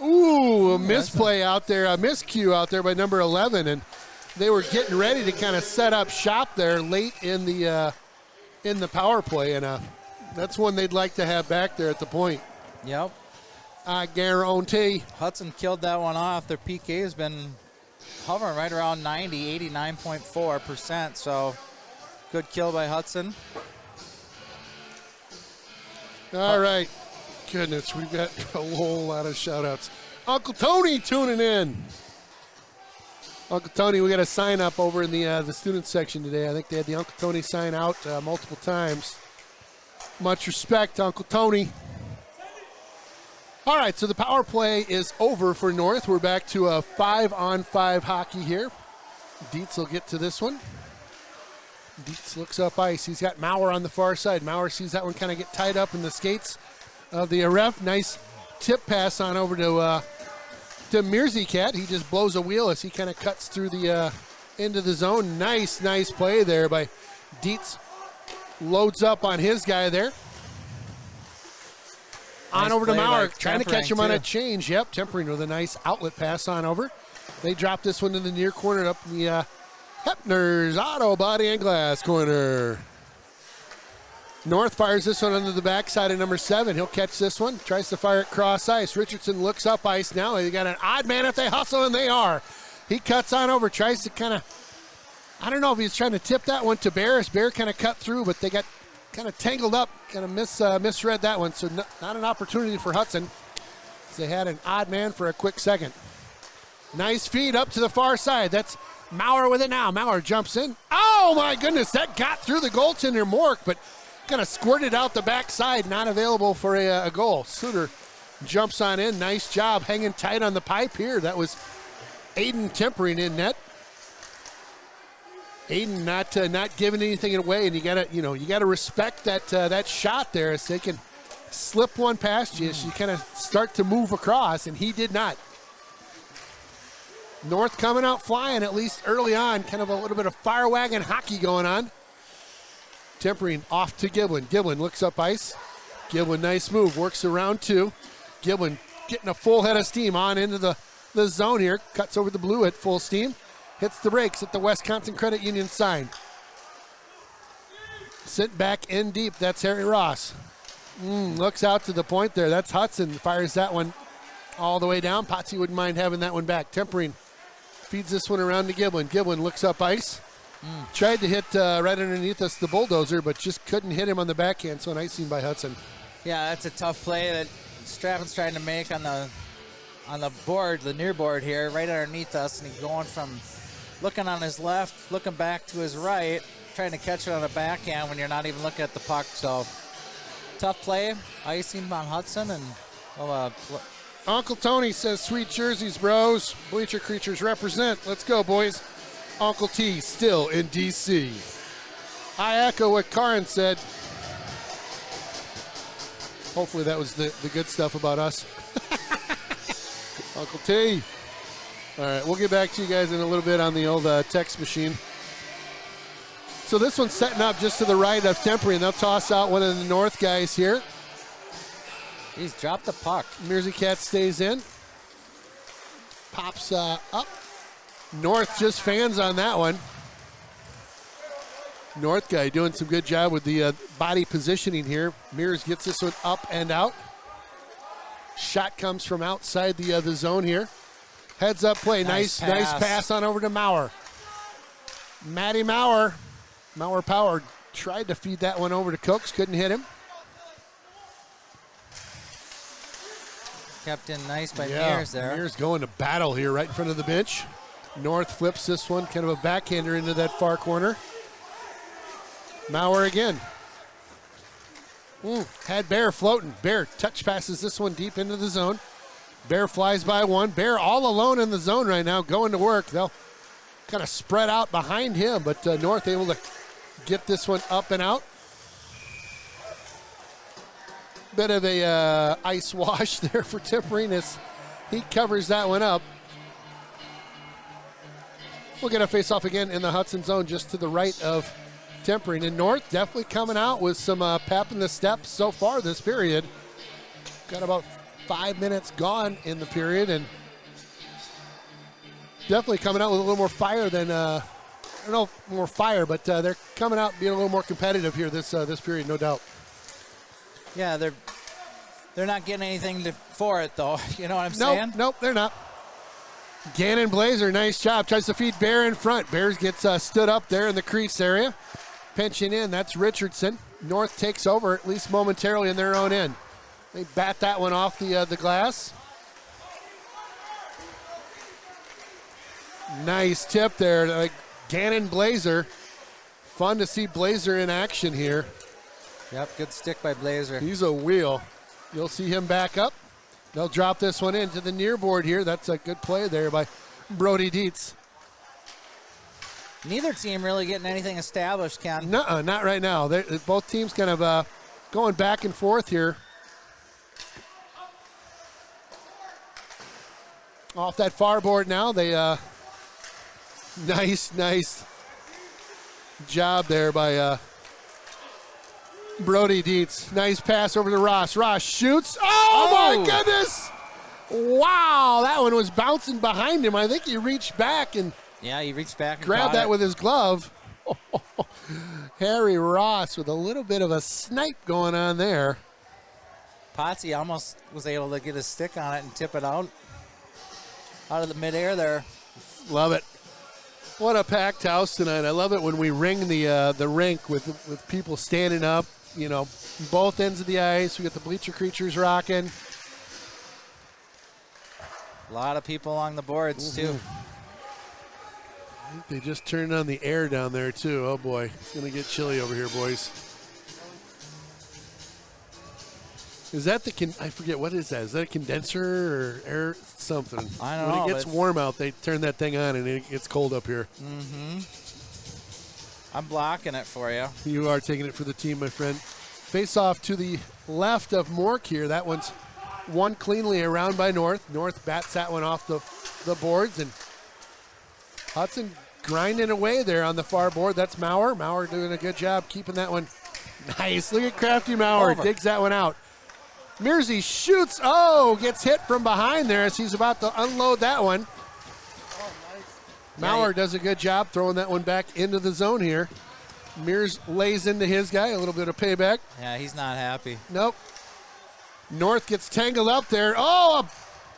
Ooh, a misplay out there, a miscue out there by number 11. And they were getting ready to kind of set up shop there late in the power play. And that's one they'd like to have back there at the point. Yep. I guarantee. Hudson killed that one off. Their PK has been hovering right around 89.4%. So good kill by Hudson. All right. Goodness, we've got a whole lot of shout-outs. Uncle Tony tuning in. Uncle Tony, we got a sign up over in the student section today. I think they had the Uncle Tony sign out multiple times. Much respect, Uncle Tony. All right, so the power play is over for North. We're back to a 5-on-5 hockey here. Dietz will get to this one. Dietz looks up ice. He's got Maurer on the far side. Maurer sees that one kind of get tied up in the skates of the ref. Nice tip pass on over to Mearsicat. He just blows a wheel as he kind of cuts through the into the zone. Nice play there by Dietz. Loads up on his guy there. On over to Maurer, trying to catch him on a change. Yep, tempering with a nice outlet pass on over. They drop this one in the near corner up in the Hepner's Auto Body and Glass corner. North fires this one under the backside of number 7. He'll catch this one. Tries to fire it cross ice. Richardson looks up ice now. They got an odd man if they hustle, and they are. He cuts on over, tries to kind of, I don't know if he's trying to tip that one to Bear. Bear kind of cut through, but they got kind of tangled up, kind of misread that one. So not an opportunity for Hudson. They had an odd man for a quick second. Nice feed up to the far side. That's Maurer with it now. Maurer jumps in. Oh, my goodness. That got through the goaltender, Mork, but kind of squirted out the backside. Not available for a goal. Suter jumps on in. Nice job hanging tight on the pipe here. That was Aiden tempering in net. Aiden not giving anything away, and you gotta respect that shot there, as they can slip one past you as you kind of start to move across, and he did not. North coming out flying, at least early on. Kind of a little bit of fire wagon hockey going on. Tempering off to Giblin. Giblin looks up ice. Giblin, nice move, works around two. Giblin getting a full head of steam on into the zone here. Cuts over the blue at full steam. Hits the brakes at the Wisconsin Credit Union sign. Sent back in deep. That's Harry Ross. Looks out to the point there. That's Hudson. Fires that one all the way down. Potsy wouldn't mind having that one back. Tempering feeds this one around to Giblin. Giblin looks up ice. Tried to hit right underneath us the bulldozer, but just couldn't hit him on the backhand. So nice scene by Hudson. Yeah, that's a tough play that Strappin's trying to make on the board, the near board here, right underneath us, and he's going from looking on his left, looking back to his right, trying to catch it on the backhand when you're not even looking at the puck. So tough play, icing on Hudson, and Uncle Tony says, sweet jerseys, bros. Bleacher Creatures represent. Let's go, boys. Uncle T still in D.C. I echo what Karin said. Hopefully that was the good stuff about us. Uncle T. All right, we'll get back to you guys in a little bit on the old text machine. So this one's setting up just to the right of Temporary, and they'll toss out one of the North guys here. He's dropped the puck. Mersey Cat stays in. Pops up. North just fans on that one. North guy doing some good job with the body positioning here. Mears gets this one up and out. Shot comes from outside the zone here. Heads up play. Nice pass on over to Maurer. Matty Maurer. Maurer Power tried to feed that one over to Cooks. Couldn't hit him. Kept in nice by Mears there. Mears going to battle here right in front of the bench. North flips this one, kind of a backhander into that far corner. Maurer again. Had Bear floating. Bear touch passes this one deep into the zone. Bear flies by one. Bear all alone in the zone right now, going to work. They'll kind of spread out behind him, but North able to get this one up and out. Bit of a ice wash there for Temperinus. He covers that one up. We'll get a face-off again in the Hudson zone just to the right of Tempering. And North definitely coming out with some pep in the steps so far this period. Got about 5 minutes gone in the period, and definitely coming out with a little more fire than, I don't know if more fire, but they're coming out being a little more competitive here this period, no doubt. Yeah, they're not getting anything for it, though. You know what I'm saying? Nope, they're not. Gannon Blazer, nice job. Tries to feed Bear in front. Bears gets stood up there in the crease area. Pinching in, that's Richardson. North takes over, at least momentarily, in their own end. They bat that one off the glass. Nice tip there. Gannon Blazer. Fun to see Blazer in action here. Yep, good stick by Blazer. He's a wheel. You'll see him back up. They'll drop this one into the near board here. That's a good play there by Brody Dietz. Neither team really getting anything established, Ken. No, not right now. Both teams kind of going back and forth here. Off that far board now. They nice job there by Brody Dietz. Nice pass over to Ross. Ross shoots. Oh, my goodness. Wow, that one was bouncing behind him. I think he reached back and he reached back and grabbed that with his glove. Harry Ross with a little bit of a snipe going on there. Potsy almost was able to get his stick on it and tip it out of the midair there. Love it. What a packed house tonight. I love it when we ring the rink with people standing up, you know, both ends of the ice. We got the Bleacher Creatures rocking. A lot of people along the boards, too. I think they just turned on the air down there, too. Oh, boy. It's going to get chilly over here, boys. Is that I forget, what is that? Is that a condenser or air something? I don't know. When it gets warm out, they turn that thing on and it gets cold up here. Mm-hmm. I'm blocking it for you. You are taking it for the team, my friend. Face off to the left of Mork here. That one's won cleanly around by North. North bats that one off the boards, and Hudson grinding away there on the far board. That's Maurer. Maurer doing a good job keeping that one nice. Look at Crafty Maurer. Over. Digs that one out. Mearsey shoots. Oh, gets hit from behind there as he's about to unload that one. Maurer does a good job throwing that one back into the zone here. Mears lays into his guy. A little bit of payback. Yeah, he's not happy. Nope. North gets tangled up there. Oh, a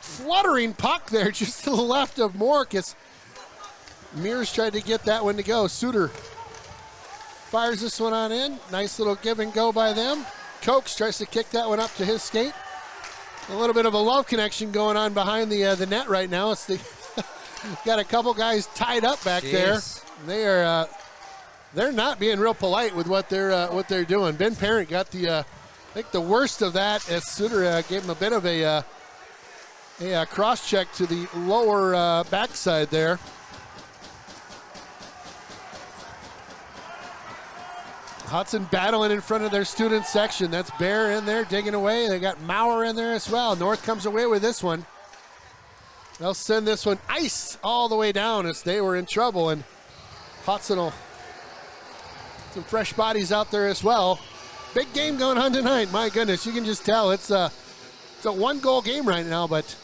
fluttering puck there just to the left of Mork. Mears tried to get that one to go. Suter fires this one on in. Nice little give and go by them. Cokes tries to kick that one up to his skate. A little bit of a love connection going on behind the net right now. It's got a couple guys tied up back there. They're not being real polite with what they're doing. Ben Parent got I think the worst of that as Suter gave him a bit of a cross check to the lower backside there. Hudson battling in front of their student section. That's Bear in there digging away. They got Maurer in there as well. North comes away with this one. They'll send this one ice all the way down as they were in trouble, and Hudson will some fresh bodies out there as well. Big game going on tonight. My goodness, you can just tell it's a one-goal game right now, but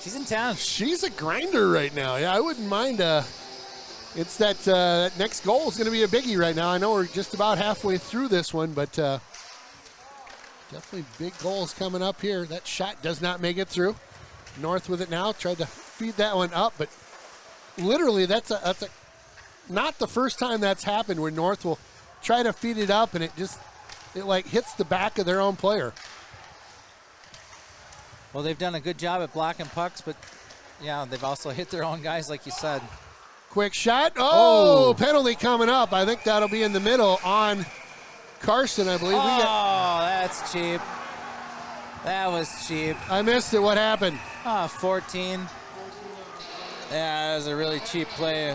she's intense. She's a grinder right now. Yeah, I wouldn't mind. It's that next goal is going to be a biggie right now. I know we're just about halfway through this one, but definitely big goals coming up here. That shot does not make it through. North with it now. Tried to feed that one up, but literally that's not the first time that's happened where North will try to feed it up and it like hits the back of their own player. Well, they've done a good job at blocking pucks, but yeah, they've also hit their own guys, like you said. Quick shot. Oh, penalty coming up. I think that'll be in the middle on Carson, I believe. That's cheap. That was cheap. I missed it. What happened? 14. Yeah, that was a really cheap play.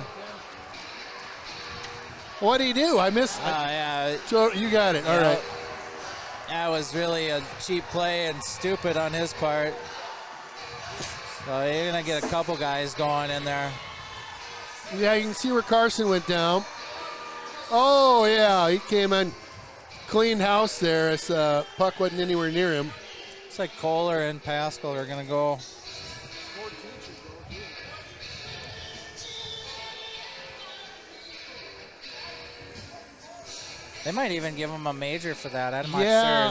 What did he do? I missed. Yeah. So you got it. All right. That was really a cheap play and stupid on his part. So you're going to get a couple guys going in there. Yeah, you can see where Carson went down. Oh, yeah, he came in, cleaned house there as puck wasn't anywhere near him. Looks like Kohler and Pascal are going to go. They might even give him a major for that. I'm not sure.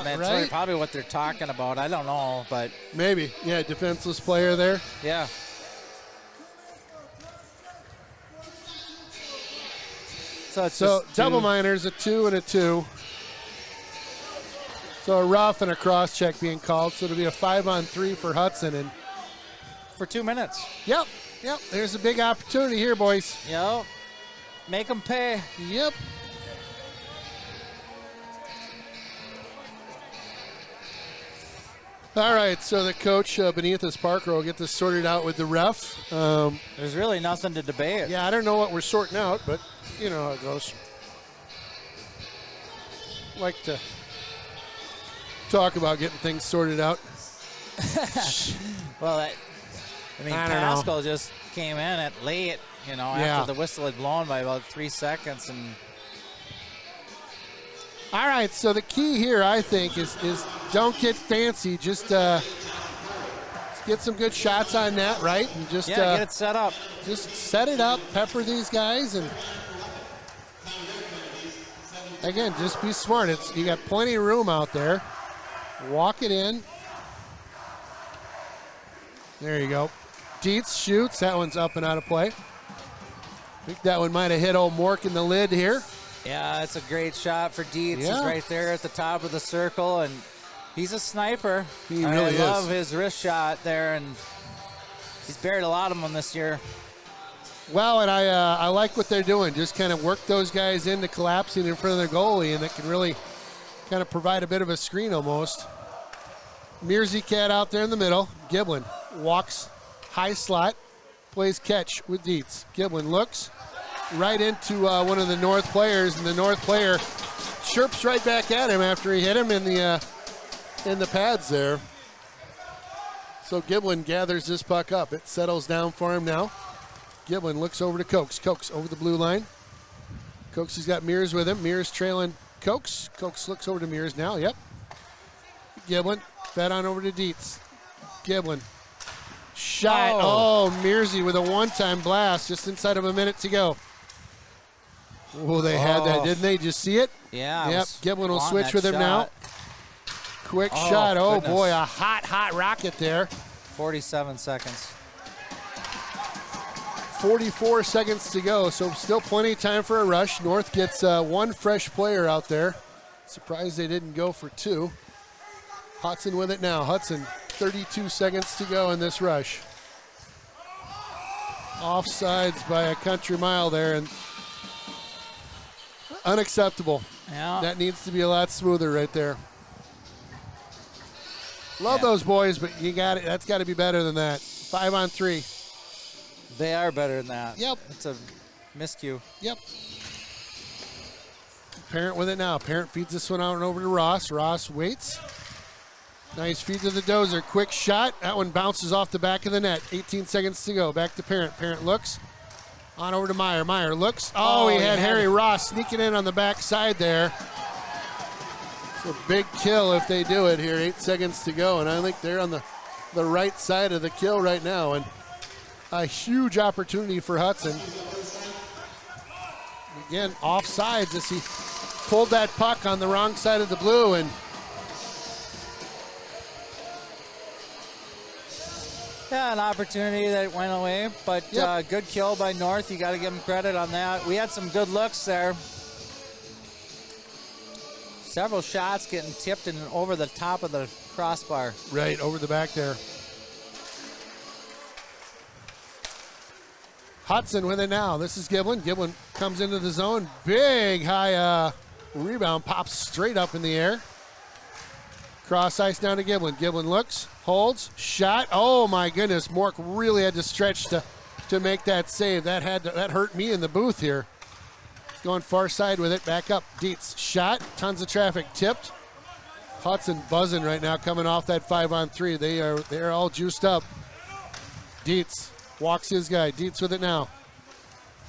That's right. Probably what they're talking about. I don't know, but maybe. Yeah, defenseless player there. Yeah. So double minors, a 2 and a 2. So a rough and a cross check being called. So it'll be a 5-on-3 for Hudson. And for 2 minutes. Yep. There's a big opportunity here, boys. Yep. Make them pay. Yep. All right, so the coach beneath us, Parker, will get this sorted out with the ref. There's really nothing to debate. Yeah, I don't know what we're sorting out, but you know how it goes. Like to talk about getting things sorted out. Well, Pascal just came in at late, after the whistle had blown by about 3 seconds. And all right, so the key here, I think, is don't get fancy. Just get some good shots on net, right? And just get it set up. Just set it up, pepper these guys, and again, just be smart. You got plenty of room out there. Walk it in. There you go. Dietz shoots. That one's up and out of play. I think that one might have hit old Mork in the lid here. Yeah, it's a great shot for Dietz. Yeah. He's right there at the top of the circle, and he's a sniper. He really is. I love his wrist shot there, and he's buried a lot of them this year. Well, and I like what they're doing. Just kind of work those guys into collapsing in front of their goalie, and that can really kind of provide a bit of a screen almost. Mearsey Cat out there in the middle. Giblin walks high slot, plays catch with Dietz. Giblin looks, right into one of the North players, and the North player chirps right back at him after he hit him in the pads there. So Giblin gathers this puck up. It settles down for him now. Giblin looks over to Cokes. Cokes over the blue line. Cokes has got Mears with him. Mears trailing Cokes. Cokes looks over to Mears now. Yep. Giblin fed on over to Dietz. Giblin. Shot. Oh, Mearsy with a one-time blast just inside of a minute to go. Oh, they had that, didn't they? Did you see it? Yeah. Yep. Giblin will switch with him now. Quick shot. Oh, goodness. Boy, a hot rocket there. 47 seconds. 44 seconds to go, so still plenty of time for a rush. North gets one fresh player out there. Surprised they didn't go for two. Hudson with it now. Hudson, 32 seconds to go in this rush. Offsides by a country mile there, and unacceptable. Yeah. That needs to be a lot smoother right there. Love those boys, but you got it. That's got to be better than that. 5-on-3. They are better than that. Yep. It's a miscue. Yep. Parent with it now. Parent feeds this one out and over to Ross. Ross waits. Nice feed to the Dozer. Quick shot. That one bounces off the back of the net. 18 seconds to go. Back to Parent. Parent looks. On over to Meyer. Meyer looks. Oh, he had Harry Ross sneaking in on the back side there. It's a big kill if they do it here. 8 seconds to go, and I think they're on the right side of the kill right now. And a huge opportunity for Hudson. Again, offsides as he pulled that puck on the wrong side of the blue, and yeah, an opportunity that went away, but good kill by North. You got to give them credit on that. We had some good looks there. Several shots getting tipped and over the top of the crossbar. Right, over the back there. Hudson with it now. This is Giblin. Giblin comes into the zone. Big high rebound, pops straight up in the air. Cross ice down to Giblin. Giblin looks, holds, shot. Oh my goodness, Mork really had to stretch to make that save. That hurt me in the booth here. Going far side with it, back up. Dietz, shot, tons of traffic, tipped. Hudson buzzing right now, coming off that 5-on-3. They're all juiced up. Dietz walks his guy. Dietz with it now.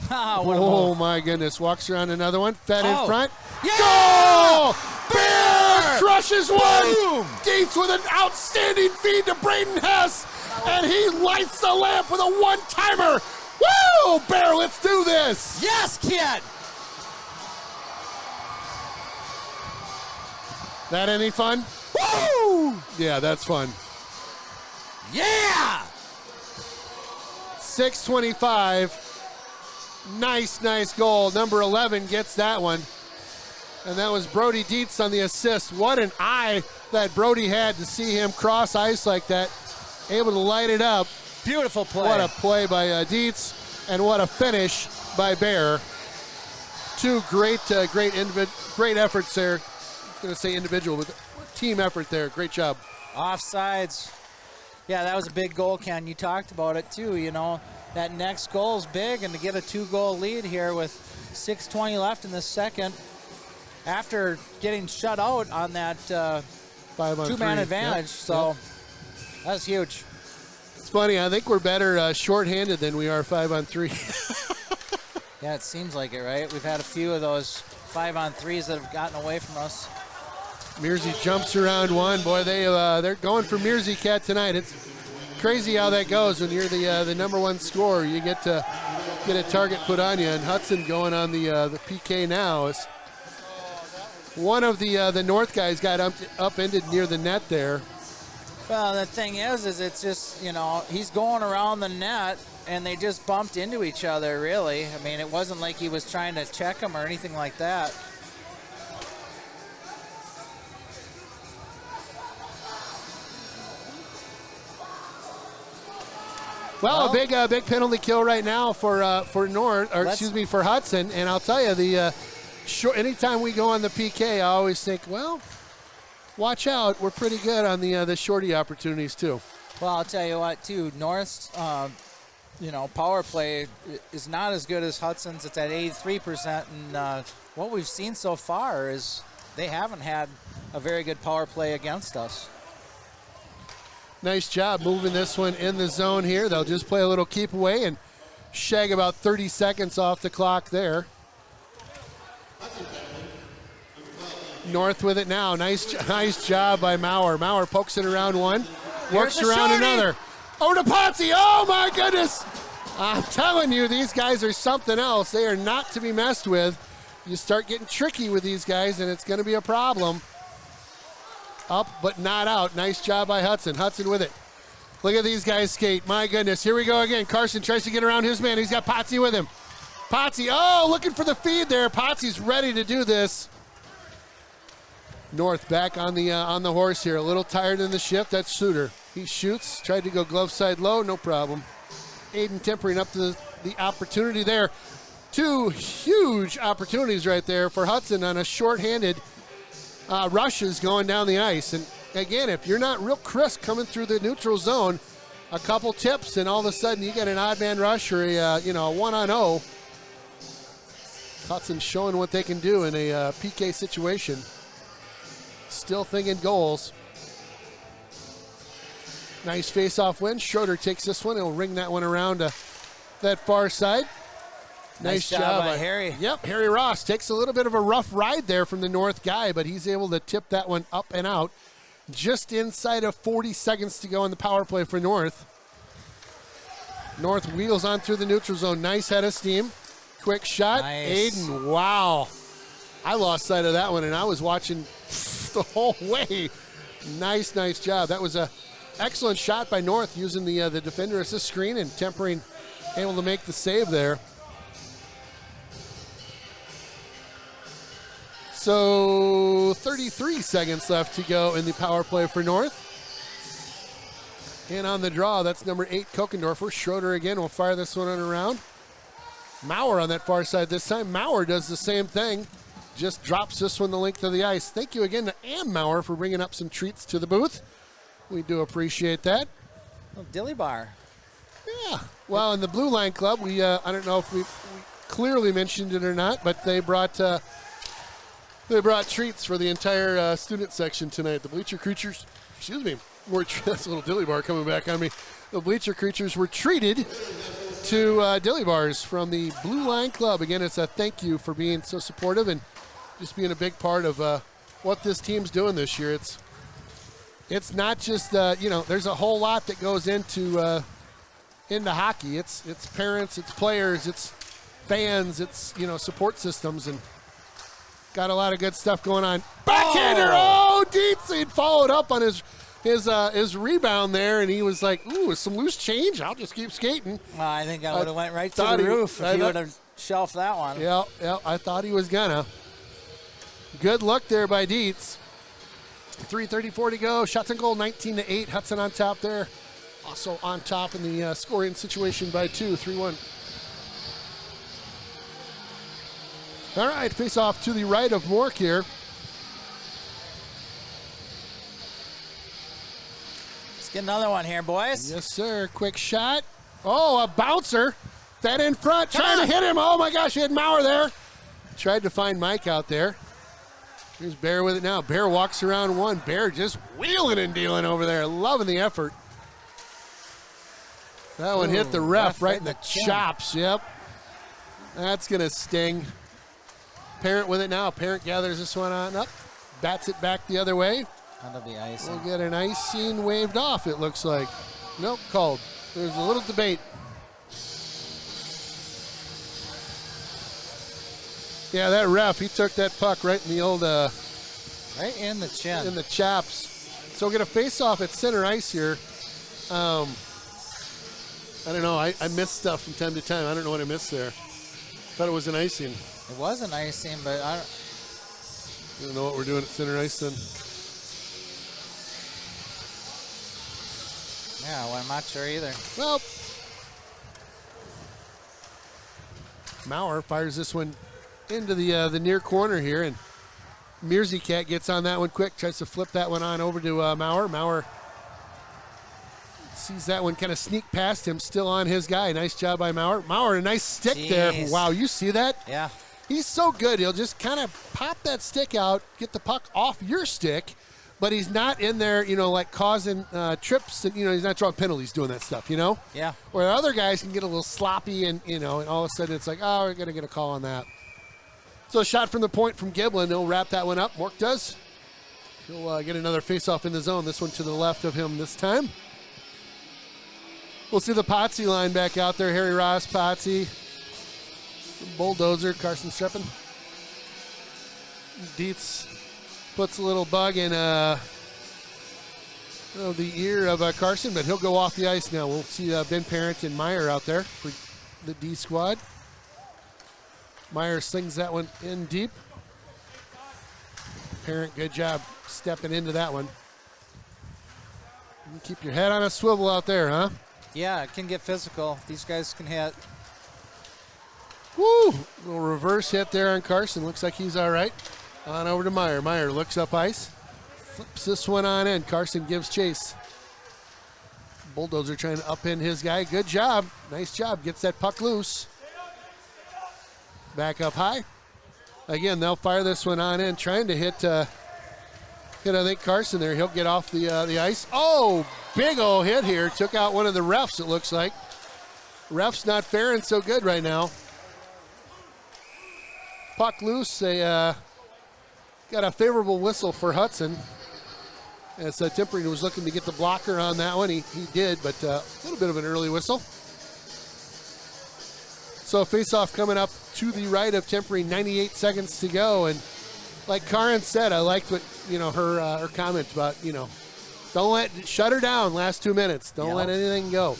Oh my goodness, walks around another one. Fed in front. Yeah! Goal! Bear crushes one. Dietz with an outstanding feed to Braden Hess, and he lights the lamp with a one-timer. Woo! Bear, let's do this. Yes, kid. That any fun? Woo! Yeah, that's fun. Yeah! 6:25. Nice goal. Number 11 gets that one. And that was Brody Dietz on the assist. What an eye that Brody had to see him cross ice like that. Able to light it up. Beautiful play. What a play by Dietz, and what a finish by Bear. Two great efforts there. I'm going to say individual, but team effort there. Great job. Offsides. Yeah, that was a big goal, Ken. You talked about it too. You know, that next goal is big, and to get a 2-goal lead here with 6:20 left in the second, after getting shut out on that 2-man advantage. So that's huge. It's funny. I think we're better shorthanded than we are 5-on-3. Yeah, it seems like it, right? We've had a few of those 5-on-3s that have gotten away from us. Mearsy jumps around one. Boy, they're going for Mearsy Cat tonight. It's crazy how that goes when you're the number one scorer. You get to get a target put on you, and Hudson going on the PK now. It's one of the North guys got upended near the net there. Well, the thing is it's just, you know, he's going around the net, and they just bumped into each other, really. I mean, it wasn't like he was trying to check him or anything like that. Well, a big penalty kill right now for North, or excuse me, for Hudson. And I'll tell you, anytime we go on the PK, I always think, well, watch out. We're pretty good on the shorty opportunities too. Well, I'll tell you what, too. North's power play is not as good as Hudson's. It's at 83%, and what we've seen so far is they haven't had a very good power play against us. Nice job moving this one in the zone here. They'll just play a little keep away and shag about 30 seconds off the clock there. North with it now. Nice job by Maurer. Maurer pokes it around one, works around another. Over to Potsy. Oh my goodness. I'm telling you, these guys are something else. They are not to be messed with. You start getting tricky with these guys and it's going to be a problem. Up but not out. Nice job by Hudson. Hudson with it. Look at these guys skate. My goodness. Here we go again. Carson tries to get around his man. He's got Potsy with him. Potsy, looking for the feed there. Potsy's ready to do this. North back on the horse here. A little tired in the shift. That's Suter. He shoots. Tried to go glove side low. No problem. Aiden tempering up to the opportunity there. Two huge opportunities right there for Hudson on a short-handed rushes going down the ice. And again, if you're not real crisp coming through the neutral zone, a couple tips and all of a sudden you get an odd man rush or a 1-on-0. Hudson showing what they can do in a PK situation. Still thinking goals. Nice face-off win. Schroeder takes this one. He'll ring that one around to that far side. Nice job by Harry. Yep, Harry Ross takes a little bit of a rough ride there from the North guy, but he's able to tip that one up and out. Just inside of 40 seconds to go in the power play for North. North wheels on through the neutral zone. Nice head of steam. Quick shot. Nice. Aiden, wow. I lost sight of that one, and I was watching the whole way. Nice job. That was a excellent shot by North using the defender assist screen and tempering, able to make the save there. So 33 seconds left to go in the power play for North. And on the draw, that's number 8, Kokendorfer. Schroeder again will fire this one on around. Maurer on that far side this time. Maurer does the same thing. Just drops this one the length of the ice. Thank you again to Ann Maurer for bringing up some treats to the booth. We do appreciate that. Oh, Dilly Bar. Yeah. Well, in the Blue Line Club, we I don't know if we clearly mentioned it or not, but they brought treats for the entire student section tonight. The Bleacher Creatures, that's a little Dilly Bar coming back on me. The Bleacher Creatures were treated to Dilly Bars from the Blue Line Club. Again, it's a thank you for being so supportive and just being a big part of what this team's doing this year. It's not just there's a whole lot that goes into hockey. It's parents, it's players, it's fans, it's support systems, and got a lot of good stuff going on. Backhander! Oh, Dietz! He'd followed up on his rebound there, and he was like, "Ooh, some loose change. I'll just keep skating." Well, I think I would have went right to the roof if he would have shelved that one. Yeah, I thought he was gonna. Good luck there by Dietz. 3:34 to go. Shots on goal, 19-8. Hudson on top there. Also on top in the scoring situation by 2, 3-1. All right, face off to the right of Mork here. Let's get another one here, boys. Yes, sir. Quick shot. Oh, a bouncer. Fed in front, trying to hit him. Oh, my gosh, he had Maurer there. Tried to find Mike out there. Here's Bear with it now. Bear walks around one. Bear just wheeling and dealing over there. Loving the effort. That one hit the ref right in the chops. Yep. That's going to sting. Parent with it now. Parent gathers this one on up. Bats it back the other way. That'll be icing. We'll get an icing waved off, it looks like. Nope, called. There's a little debate. Yeah, that ref, he took that puck right in the old... right in the chin. In the chops. So we'll get a face-off at center ice here. I don't know. I miss stuff from time to time. I don't know what I missed there. Thought it was an icing. It was an icing, but I don't know what we're doing at center ice then. Yeah, well, I'm not sure either. Well, Maurer fires this one into the near corner here, and Mearsycat gets on that one quick, tries to flip that one on over to Maurer. Maurer Sees that one kind of sneak past him, still on his guy. Nice job by Maurer. Maurer, a nice stick there. Wow, you see that? Yeah. He's so good. He'll just kind of pop that stick out, get the puck off your stick, but he's not in there, like causing trips. And, he's not drawing penalties doing that stuff, Yeah. Where other guys can get a little sloppy and, and all of a sudden it's like, oh, we're going to get a call on that. So a shot from the point from Giblin. He'll wrap that one up. Mork does. He'll get another faceoff in the zone. This one to the left of him this time. We'll see the Potsy line back out there. Harry Ross, Potsy, Bulldozer, Carson Streppen. Dietz puts a little bug in the ear of Carson, but he'll go off the ice now. We'll see Ben Parent and Meyer out there for the D squad. Meyer slings that one in deep. Parent, good job stepping into that one. You keep your head on a swivel out there, huh? Yeah, it can get physical. These guys can hit. Woo! Little reverse hit there on Carson. Looks like he's all right. On over to Meyer. Meyer looks up ice. Flips this one on in. Carson gives chase. Bulldozer trying to upend his guy. Good job. Nice job. Gets that puck loose. Back up high. Again, they'll fire this one on in. Trying to hit I think Carson there. He'll get off the ice. Oh, big old hit here. Took out one of the refs, it looks like. Ref's not faring so good right now. Puck loose. They got a favorable whistle for Hudson. As Timpering was looking to get the blocker on that one. He did, but a little bit of an early whistle. So face-off coming up to the right of Timpering, 98 seconds to go. And like Karen said, I liked what, her comment about, shut her down last 2 minutes. Don't let anything go.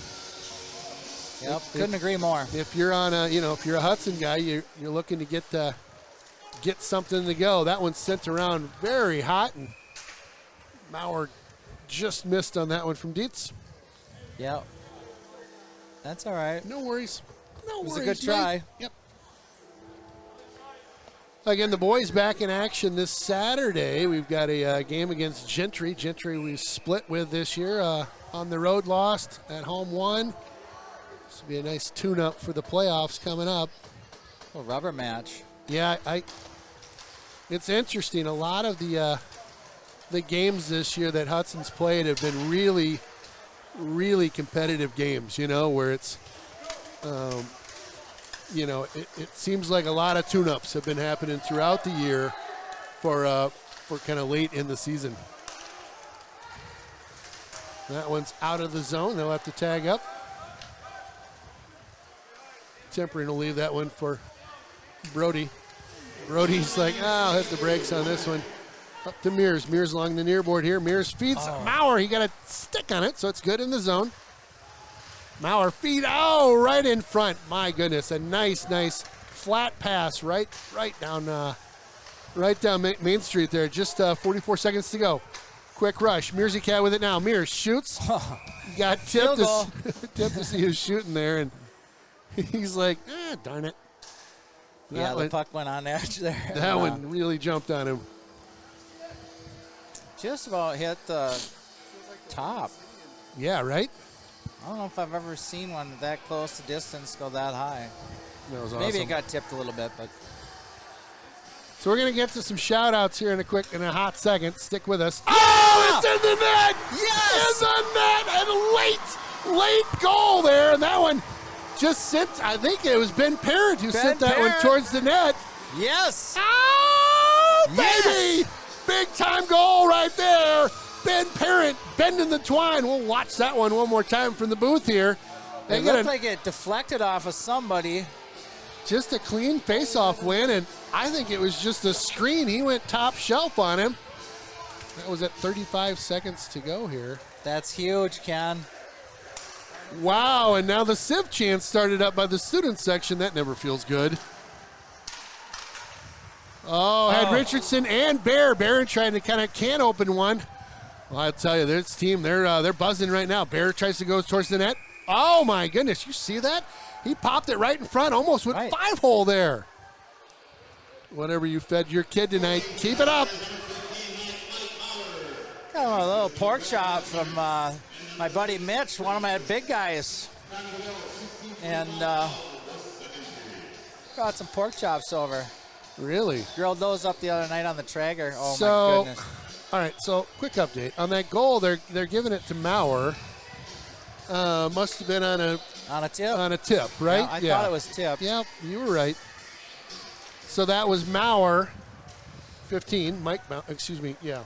Yep, couldn't agree more. If you're on if you're a Hudson guy, you're looking to get something to go. That one's sent around very hot, and Maurer just missed on that one from Dietz. Yep. That's all right. No worries. It was a good try. Mate. Yep. Again, the boys back in action this Saturday. We've got a game against Gentry. Gentry we split with this year. On the road lost, at home won. This will be a nice tune-up for the playoffs coming up. A rubber match. Yeah, it's interesting. A lot of the games this year that Hudson's played have been really, really competitive games, where it's, it seems like a lot of tune-ups have been happening throughout the year for kind of late in the season. That one's out of the zone. They'll have to tag up. Tempering will leave that one for Brody. Brody's like, I'll hit the brakes on this one. Up to Mears. Mears along the near board here. Mears feeds Maurer. He got a stick on it, so it's good in the zone. Maurer feed. Oh, right in front. My goodness, a nice flat pass right down Main Street there. Just 44 seconds to go. Quick rush. Mearsy cat with it now. Mears shoots. Got tipped to see who's shooting there, and he's like, darn it. The puck went on the edge there. That one really jumped on him. Just about hit the top. Yeah, right? I don't know if I've ever seen one that close to distance go that high. That was awesome. Maybe it got tipped a little bit, but. So we're going to get to some shout-outs here in a hot second. Stick with us. Oh, it's in the net! Yes! In the net! And late goal there. And that one just sent, I think it was Ben Parent who sent that one towards the net. Yes! Oh, baby! Yes! Big-time goal right there. Ben Parent bending the twine. We'll watch that one more time from the booth here. It looked like it deflected off of somebody. Just a clean face-off win, and I think it was just a screen. He went top shelf on him. That was at 35 seconds to go here. That's huge, Ken. Wow, and now the Civ chant started up by the student section. That never feels good. Had Richardson and Barron trying to kind of can open one. Well, I'll tell you, this team, they're buzzing right now. Barron tries to go towards the net. Oh, my goodness, you see that? He popped it right in front, almost with 5-hole there. Whatever you fed your kid tonight, keep it up. Got a little pork chop from my buddy Mitch, one of my big guys, and brought some pork chops over. Really? Grilled those up the other night on the Traeger. Oh, So, my goodness. all right, so quick update. On that goal, they're giving it to Maurer. Must have been on a tip, right? Yeah, I thought it was tipped. Yep, you were right. So that was Maurer, 15. Mike Maurer, excuse me, yeah.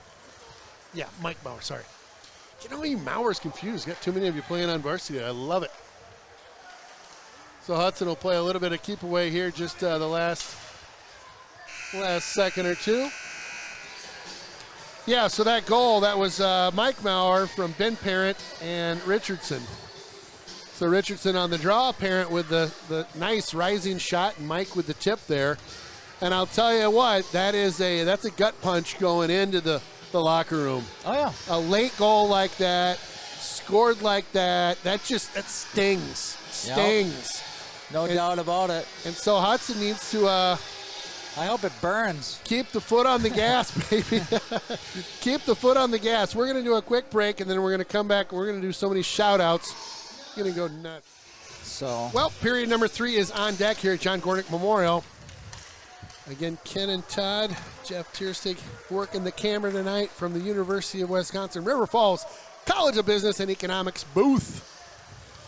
Yeah, Mike Maurer, sorry. You know, even Maurer's confused. Got too many of you playing on varsity. I love it. So Hudson will play a little bit of keep away here, just the last second or two. Yeah, so that goal, that was Mike Maurer from Ben Parent and Richardson. So Richardson on the draw, Parent with the nice rising shot, and Mike with the tip there. And I'll tell you what, that's a gut punch going into the locker room. Oh, yeah. A late goal like that, scored like that, that stings. Stings. Yep. No doubt about it. And so Hudson needs to I hope it burns. keep the foot on the gas, baby. Keep the foot on the gas. We're going to do a quick break, and then we're going to come back. We're going to do so many shout-outs. Going to go nuts. So, Well, period number 3 is on deck here at John Gornick Memorial. Again, Ken and Todd, Jeff Tierstig working the camera tonight from the University of Wisconsin River Falls College of Business and Economics booth.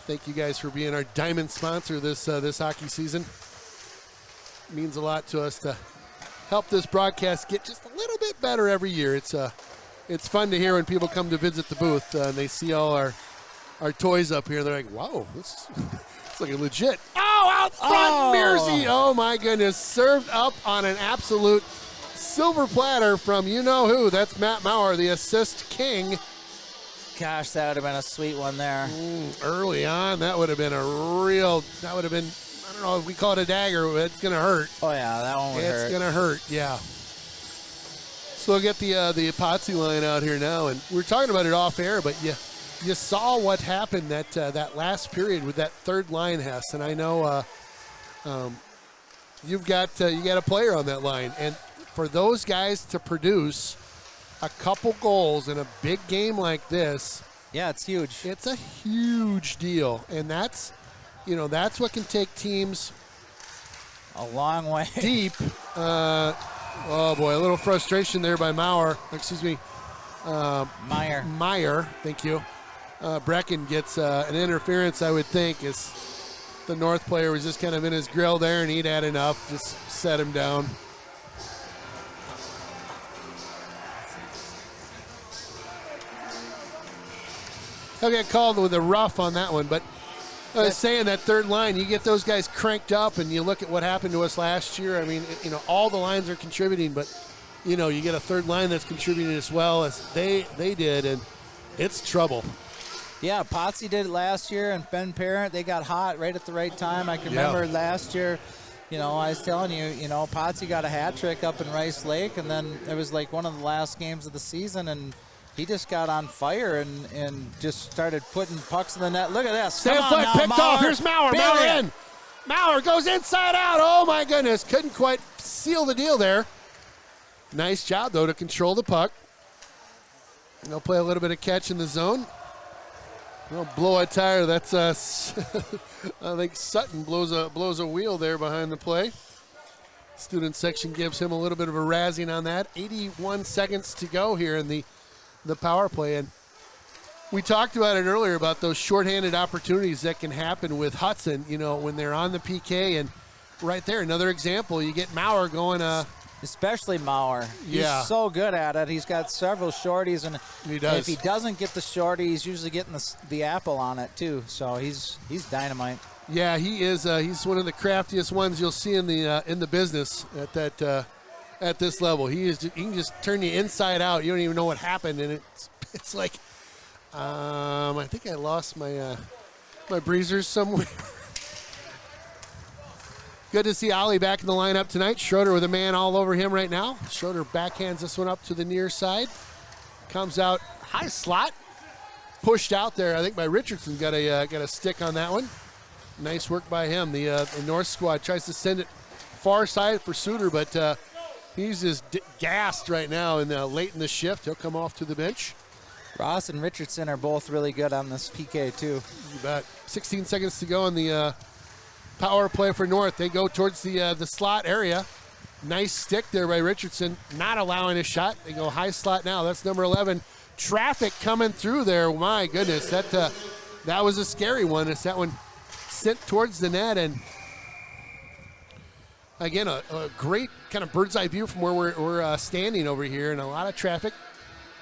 Thank you guys for being our diamond sponsor this hockey season. It means a lot to us to help this broadcast get just a little bit better every year. It's fun to hear when people come to visit the booth and they see all our toys up here. They're like, wow, it's looking legit. Oh, out front, Mearsy. Oh, my goodness. Served up on an absolute silver platter from you-know-who. That's Matt Maurer, the assist king. gosh, that would have been a sweet one there. Early on, that would have been I don't know if we call it a dagger, but it's going to hurt. Oh, yeah, that one would hurt. It's going to hurt, yeah. So we'll get the Epoxy line out here now, and we were talking about it off air, but you saw what happened that last period with that third line, Hess, and I know you got a player on that line, and for those guys to produce a couple goals in a big game like this, yeah, it's huge. It's a huge deal, and that's what can take teams a long way deep. Oh boy, a little frustration there by Meyer. Thank you. Brecken gets an interference, I would think, as the North player was just kind of in his grill there, and he'd had enough, just set him down. He'll get called with a rough on that one, but I was saying that third line, you get those guys cranked up, and you look at what happened to us last year. I mean, all the lines are contributing, but, you get a third line that's contributing as well as they did, and it's trouble. Yeah, Potsy did it last year, and Ben Parent, they got hot right at the right time. I can remember last year, I was telling you, Potsy got a hat trick up in Rice Lake, and then it was like one of the last games of the season, and he just got on fire and just started putting pucks in the net. Look at this. Sam Fleck picked off. Here's Maurer. Maurer in. Maurer goes inside out. Oh, my goodness. Couldn't quite seal the deal there. Nice job, though, to control the puck. They'll play a little bit of catch in the zone. They'll blow a tire. That's I think Sutton blows a wheel there behind the play. Student section gives him a little bit of a razzing on that. 81 seconds to go here in the power play, and we talked about it earlier about those shorthanded opportunities that can happen with Hudson, when they're on the PK, and right there, another example, you get Maurer going. Especially Maurer. He's so good at it. He's got several shorties, and he does. If he doesn't get the shorty, he's usually getting the apple on it too, so he's dynamite. Yeah, he is. He's one of the craftiest ones you'll see in the business at this level. He can just turn you inside out. You don't even know what happened, and it's like I think I lost my breezers somewhere. Good to see Ollie back in the lineup tonight. Schroeder with a man all over him right now. Schroeder backhands this one up to the near side. Comes out high slot, pushed out there. I think by Richardson. Got a stick on that one. Nice work by him. The North squad tries to send it far side for Suter, but he's just gassed right now, and late in the shift, he'll come off to the bench. Ross and Richardson are both really good on this PK too. You bet. 16 seconds to go in the power play for North. They go towards the slot area. Nice stick there by Richardson, not allowing a shot. They go high slot now. That's number 11. Traffic coming through there. My goodness, that was a scary one. It's that one sent towards the net, and again, a great kind of bird's eye view from where we're standing over here, and a lot of traffic.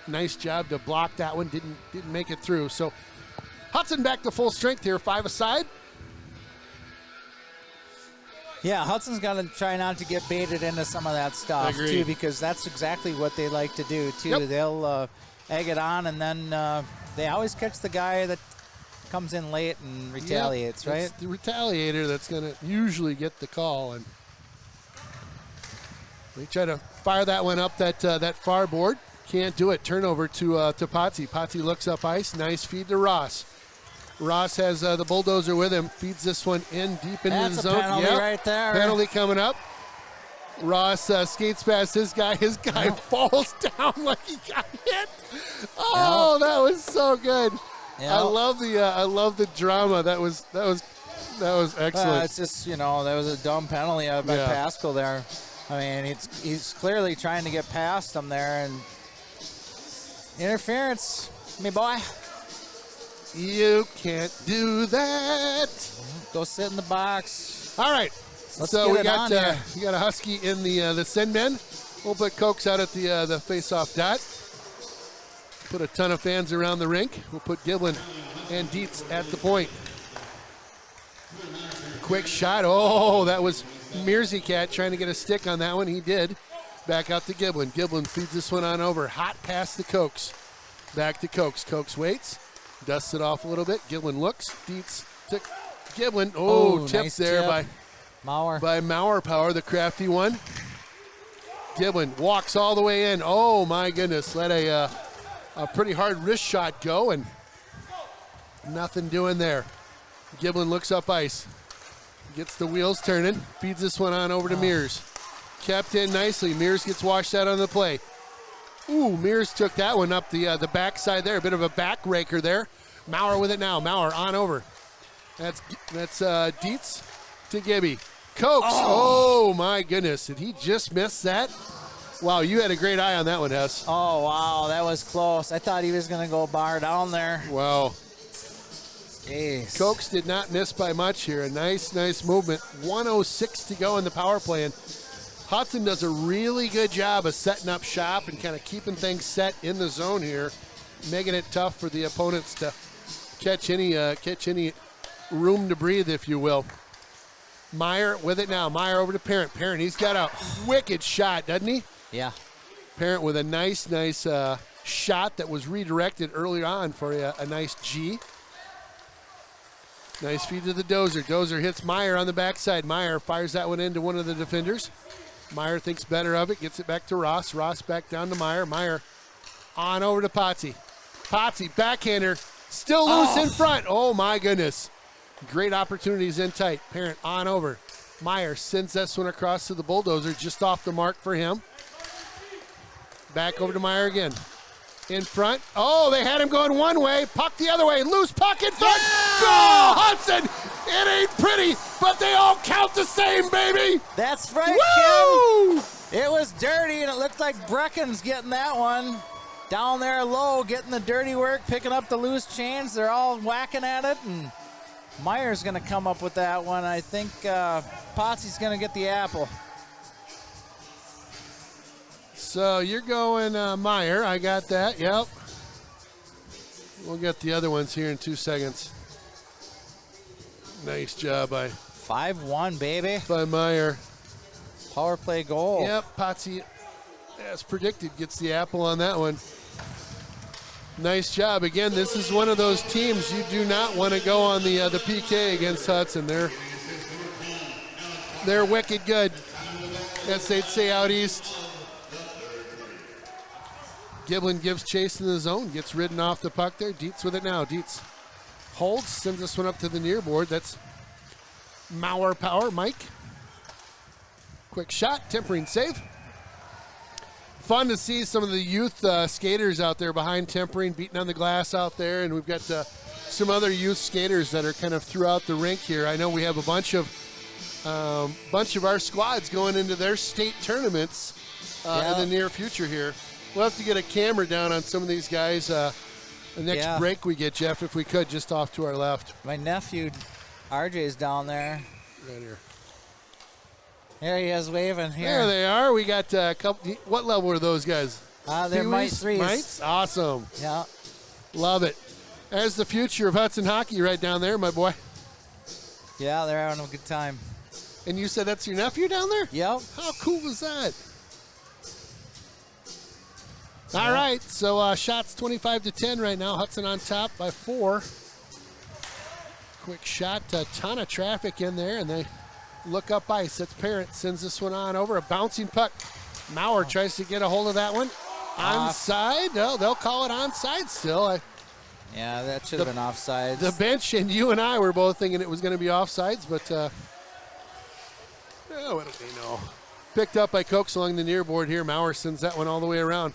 Nice job to block that one. Didn't make it through. So Hudson back to full strength here, 5 aside. Yeah, Hudson's got to try not to get baited into some of that stuff too, because that's exactly what they like to do too. Yep. They'll egg it on, and then they always catch the guy that comes in late and retaliates, right? It's the retaliator that's going to usually get the call, and they try to fire that one up that far board. Can't do it. Turnover to Potsy. Potsy looks up ice. Nice feed to Ross. Ross has the bulldozer with him. Feeds this one in deep into That's the zone. A penalty right there. Penalty coming up. Ross skates past his guy. His guy falls down like he got hit. Oh, that was so good. Yep. I love the drama. That was excellent. It's just, that was a dumb penalty by Pascal there. I mean, he's clearly trying to get past him there, and interference, me boy. You can't do that. Go sit in the box. All right. Let's so get we got a Husky in the send men. We'll put Cokes out at the face-off dot. Put a ton of fans around the rink. We'll put Giblin and Dietz at the point. Quick shot. Oh, that was Mearsycat trying to get a stick on that one. He did. Back out to Giblin. Giblin feeds this one on over. Hot pass to Cokes. Back to Cokes. Cokes waits. Dusts it off a little bit. Giblin looks. Dietz to Giblin. Oh, tipped nice there tip. by Mauer Power, the crafty one. Giblin walks all the way in. Oh, my goodness. Let a pretty hard wrist shot go, and nothing doing there. Giblin looks up ice. Gets the wheels turning. Feeds this one on over to Mears. Kept in nicely. Mears gets washed out on the play. Ooh, Mears took that one up the backside there. A bit of a back raker there. Mauer with it now. Mauer on over. That's Dietz to Gibby. Cokes. Oh, my goodness. Did he just miss that? Wow, you had a great eye on that one, Hess. Oh, wow. That was close. I thought he was going to go bar down there. Wow. Jeez. Cokes did not miss by much here. A nice movement. 1:06 to go in the power play. And Hudson does a really good job of setting up shop and kind of keeping things set in the zone here, making it tough for the opponents to catch any room to breathe, if you will. Meyer with it now. Meyer over to Parent. Parent, he's got a wicked shot, doesn't he? Yeah. Parent with a nice shot that was redirected earlier on for a nice G. Nice feed to the Dozer. Dozer hits Meyer on the backside. Meyer fires that one into one of the defenders. Meyer thinks better of it, gets it back to Ross. Ross back down to Meyer. Meyer on over to Potsy. Potsy, backhander, still loose in front. Oh, my goodness. Great opportunities in tight. Parent on over. Meyer sends this one across to the Bulldozer, just off the mark for him. Back over to Meyer again. In front. Oh, they had him going one way. Puck the other way. Loose puck in front. Yeah! Goal, Hudson. It ain't pretty, but they all count the same, baby. That's right, Woo! Kim. It was dirty, and it looked like Brecken's getting that one. Down there low, getting the dirty work, picking up the loose chains. They're all whacking at it, and Meyer's going to come up with that one. I think Potsy's going to get the apple. So you're going Meyer. I got that. Yep. We'll get the other ones here in 2 seconds. Nice job by 5-1, baby. By Meyer. Power play goal. Yep. Potsy, as predicted, gets the apple on that one. Nice job. Again, this is one of those teams you do not want to go on the PK against Hudson. They're wicked good, as they'd say out east. Giblin gives chase in the zone, gets ridden off the puck there. Dietz with it now. Dietz holds, sends this one up to the near board. That's Mauer Power. Mike. Quick shot, tempering save. fun to see some of the youth skaters out there behind Tempering, beating on the glass out there, and we've got some other youth skaters that are kind of throughout the rink here. I know we have a bunch of our squads going into their state tournaments in the near future here. We'll have to get a camera down on some of these guys the next break we get, Jeff, if we could, just off to our left. My nephew, RJ's down there. Right here. There he is waving here. There they are. We got a couple. What level are those guys? They're Mite 3s. Mites? Awesome. Yeah. Love it. There's the future of Hudson hockey right down there, my boy. Yeah, they're having a good time. And you said that's your nephew down there? Yep. How cool was that? All right, so shots 25-10 right now. Hudson on top by 4. Quick shot, a ton of traffic in there, and they look up ice. That's Parent, sends this one on over. A bouncing puck. Maurer tries to get a hold of that one. Onside. No, they'll call it onside still. Yeah, that should have been offsides. The bench and you and I were both thinking it was going to be offsides, but what do they know? Picked up by Cokes along the near board here. Maurer sends that one all the way around.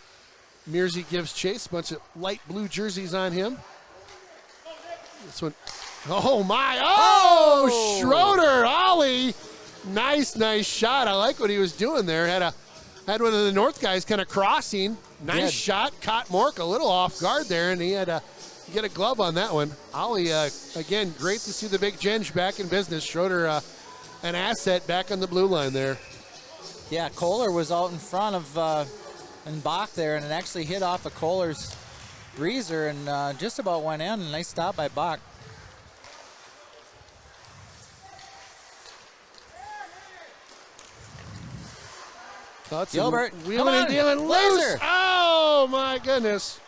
Mearsey gives chase. Bunch of light blue jerseys on him. This one. Oh, my. Oh, Schroeder. Ollie. Nice shot. I like what he was doing there. Had one of the North guys kind of crossing. Nice shot. Caught Mork a little off guard there, and he had to get a glove on that one. Ollie, again, great to see the big Genge back in business. Schroeder, an asset back on the blue line there. Yeah, Kohler was out in front of and Bach there, and it actually hit off of Kohler's breezer and just about went in. Nice stop by Bach. Gilbert, wheeling and dealing loose. Oh, my goodness.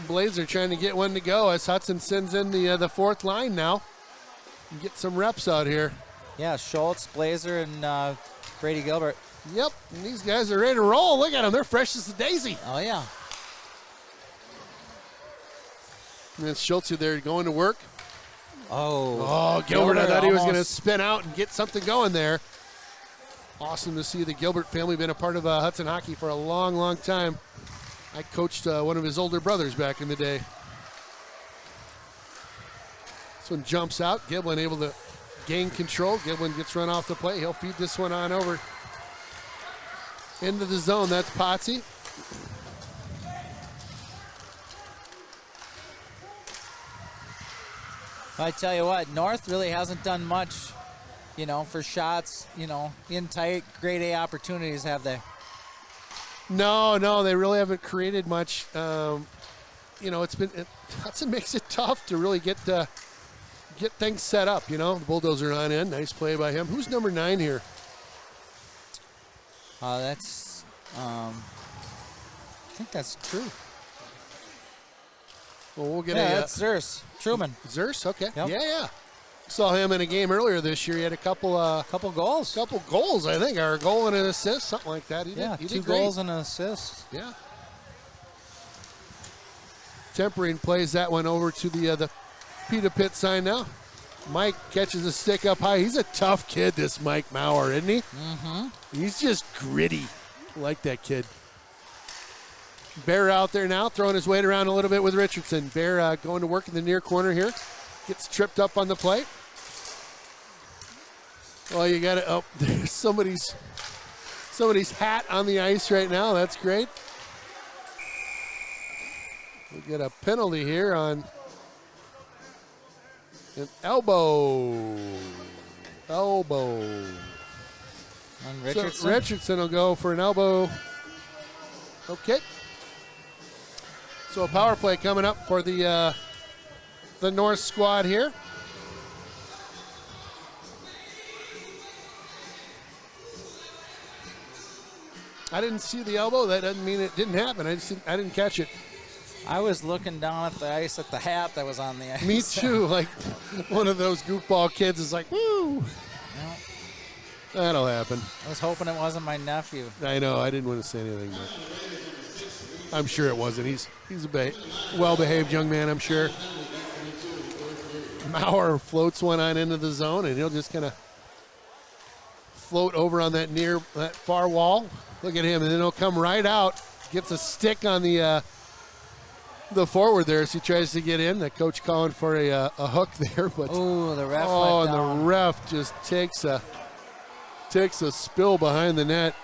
Blazer trying to get one to go as Hudson sends in the fourth line now. Get some reps out here. Yeah, Schultz, Blazer, and Brady Gilbert. Yep, and these guys are ready to roll. Look at them. They're fresh as a daisy. Oh, yeah. And it's Schultz there going to work. Oh, Gilbert, I thought he was going to spin out and get something going there. Awesome to see the Gilbert family. Been a part of Hudson hockey for a long, long time. I coached one of his older brothers back in the day. This one jumps out. Giblin able to gain control. Giblin gets run off the play. He'll feed this one on over into the zone. That's Potsy. I tell you what, North really hasn't done much, for shots, in tight, grade A opportunities, have they? No, they really haven't created much. Hudson makes it tough to really get things set up. The bulldozer on in. Nice play by him. Who's number 9 here? That's, I think that's true. Well, we'll get that's Zers. Truman. Zers, okay. Yep. Yeah. Saw him in a game earlier this year. He had a couple goals. Couple goals, I think, or a goal and an assist, something like that. He did 2 goals and an assist. Yeah. Tempering plays that one over to the Pita Pit sign now. Mike catches a stick up high. He's a tough kid, this Mike Maurer, isn't he? Mm-hmm. He's just gritty. I like that kid. Bear out there now, throwing his weight around a little bit with Richardson. Bear going to work in the near corner here. Gets tripped up on the play. Oh, you got it. Oh, there's somebody's hat on the ice right now. That's great. We get a penalty here on an elbow. On Richardson. So Richardson will go for an elbow. Okay. So a power play coming up for the North squad here. I didn't see the elbow. That doesn't mean it didn't happen. I didn't catch it. I was looking down at the ice at the hat that was on the ice. Me too. Like one of those goofball kids is like, woo. Well, that'll happen. I was hoping it wasn't my nephew. I know. I didn't want to say anything, but I'm sure it wasn't. He's a well-behaved young man, I'm sure. Maurer floats one on into the zone, and he'll just kind of float over on that far wall. Look at him, and then he'll come right out, gets a stick on the forward there as he tries to get in. The coach calling for a hook there, but the ref. and the ref just takes a spill behind the net.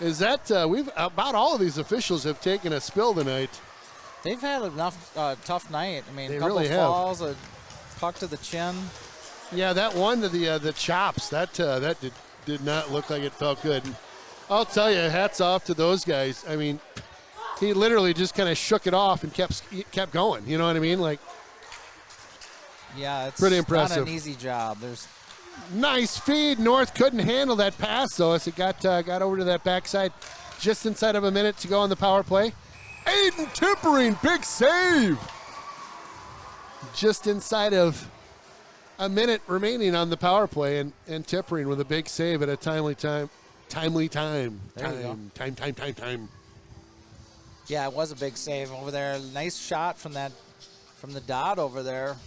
Is that we've about all of these officials have taken a spill tonight. They've had enough tough night. I mean, They a couple really have. falls, a puck to the chin. Yeah, that one to the chops, that did not look like it felt good. And I'll tell you, hats off to those guys. I mean, he literally just kind of shook it off and kept going. You know what I mean? Like, yeah, it's pretty impressive. Not an easy job. There's nice feed. North couldn't handle that pass though, as it got over to that backside. Just inside of a minute to go on the power play. Aiden Tippering, big save. Just inside of a minute remaining on the power play, and Tippering with a big save at a timely time. There you go. Time. Yeah, it was a big save over there. Nice shot from the dot over there.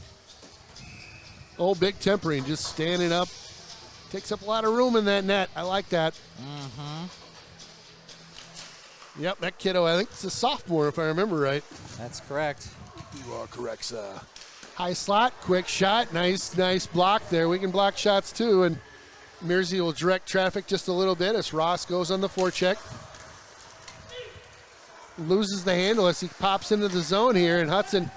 Old Big Tippering just standing up. Takes up a lot of room in that net. I like that. Mm-hmm. Yep, that kiddo, I think it's a sophomore if I remember right. That's correct. You are correct, sir. High slot, quick shot, nice block there. We can block shots too, and Mearsey will direct traffic just a little bit as Ross goes on the forecheck. Loses the handle as he pops into the zone here, and Hudson.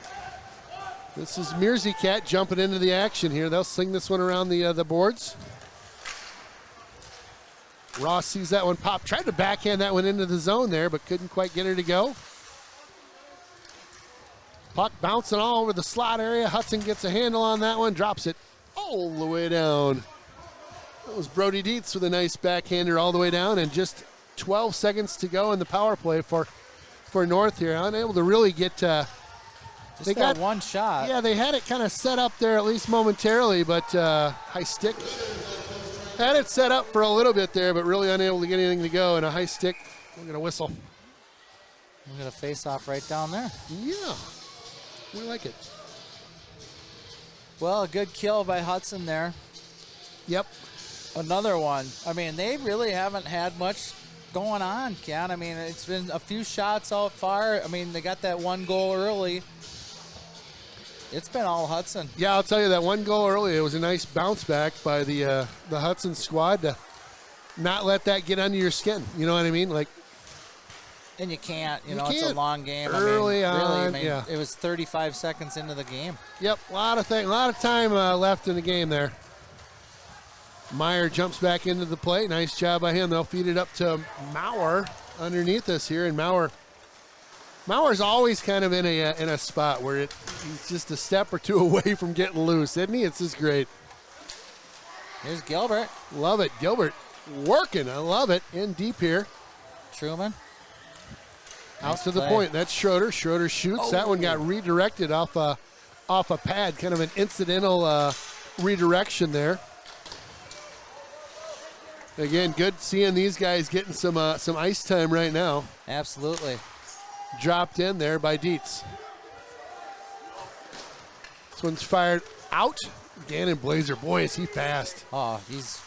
This is Mearsey Cat jumping into the action here. They'll sling this one around the boards. Ross sees that one pop. Tried to backhand that one into the zone there, but couldn't quite get her to go. Puck bouncing all over the slot area. Hudson gets a handle on that one, drops it all the way down. That was Brody Dietz with a nice backhander all the way down, and just 12 seconds to go in the power play for North here. Unable to really get They got one shot. Yeah, they had it kind of set up there at least momentarily, but high stick had it set up for a little bit there, but really unable to get anything to go. And a high stick, we're going to whistle. We're going to face off right down there. Yeah, we like it. Well, a good kill by Hudson there. Yep. Another one. I mean, they really haven't had much going on, Ken. I mean, it's been a few shots out far. I mean, they got that one goal early. It's been all Hudson. Yeah, I'll tell you that one goal early, it was a nice bounce back by the Hudson squad to not let that get under your skin. You know what I mean? Like, and you can't. You know, can't. it's a long game. Early on, on, yeah. It was 35 seconds into the game. Yep, a lot of time left in the game there. Meyer jumps back into the play. Nice job by him. They'll feed it up to Maurer underneath us here, and Mauer's always kind of in a spot where he's just a step or two away from getting loose, isn't he? It's just great. Here's Gilbert. Love it. Gilbert working. I love it. In deep here. Truman. Out to the point. That's Schroeder. Schroeder shoots. Oh. That one got redirected off a pad. Kind of an incidental redirection there. Again, good seeing these guys getting some ice time right now. Absolutely. Dropped in there by Dietz. This one's fired out. Gannon Blazer, boy, is he fast. Oh, he's...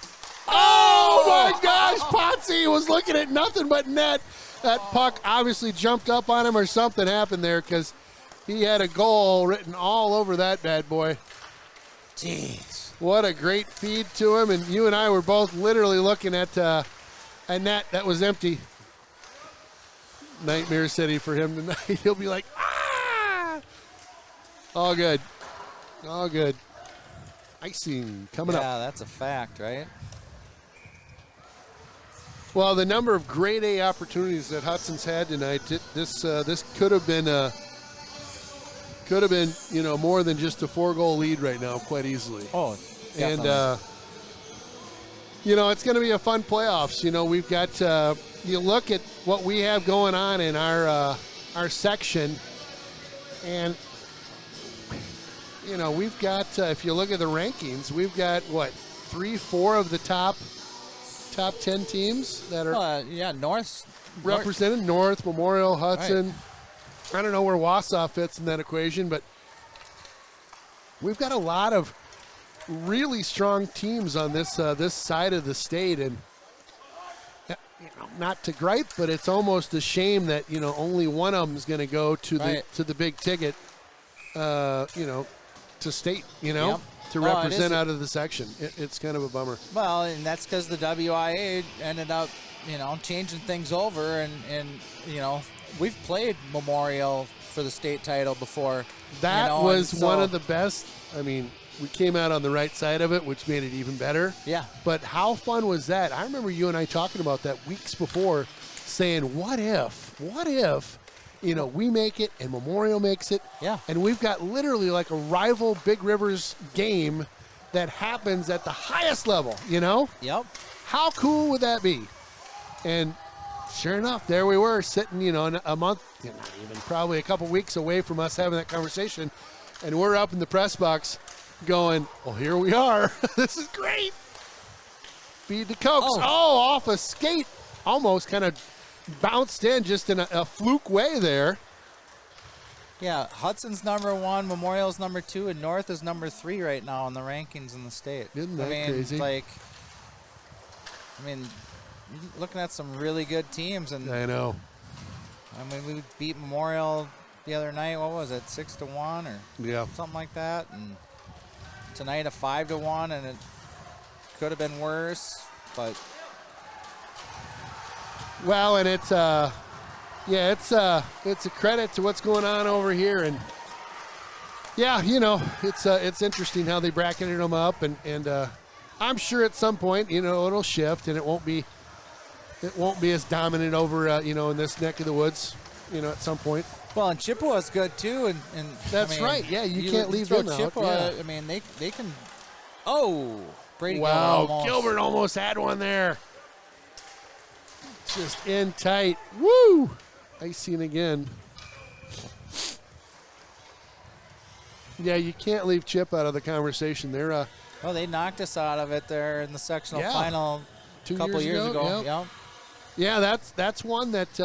Oh, my gosh, Potsy was looking at nothing but net. That puck obviously jumped up on him or something happened there because he had a goal written all over that bad boy. Jeez. What a great feed to him, and you and I were both literally looking at a net that was empty. Nightmare city for him tonight. He'll be like, ah! All good. All good. Icing coming up. Yeah, that's a fact, right? Well, the number of grade A opportunities that Hudson's had tonight, this could have been more than just a 4-goal lead right now, quite easily. Oh, definitely. And it's going to be a fun playoffs. We've got you look at what we have going on in our section, and we've got if you look at the rankings, we've got 3-4 of the top 10 teams that are North represented. North, Memorial, Hudson. Right. I don't know where Wausau fits in that equation, but we've got a lot of really strong teams on this this side of the state, and not to gripe, but it's almost a shame that only one of them is going to go to the big ticket, to state, Yep. to represent out of the section. It's kind of a bummer. Well, and that's because the WIA ended up, changing things over, and we've played Memorial for the state title before. That was one of the best. I mean, we came out on the right side of it, which made it even better. Yeah. But how fun was that? I remember you and I talking about that weeks before, saying, what if, we make it and Memorial makes it? Yeah. And we've got literally like a rival Big Rivers game that happens at the highest level, Yep. How cool would that be? And sure enough, there we were sitting, a month, not even, probably a couple weeks away from us having that conversation. And we're up in the press box going, well, here we are. This is great. Feed the Cokes. Oh, off a skate. Almost kind of bounced in just in a fluke way there. Yeah, Hudson's number 1, Memorial's number 2, and North is number 3 right now in the rankings in the state. Isn't that crazy? Looking at some really good teams. And I know. we beat Memorial the other night. What was it, 6-1 or something like that? And tonight a 5-1, and it could have been worse, but well, and it's a credit to what's going on over here, and it's interesting how they bracketed them up, and I'm sure at some point it'll shift, and it won't be as dominant over in this neck of the woods at some point. Well, and Chippewa's good too, and that's right. Yeah, you can't leave them out. Chippewa, yeah. They can. Oh, Brady. Wow, Gilbert almost had one there. Just in tight. Woo! Icing again. Yeah, you can't leave Chip out of the conversation. They're well, they knocked us out of it there in the sectional final 2 couple years ago. Yep. Yeah, that's one that's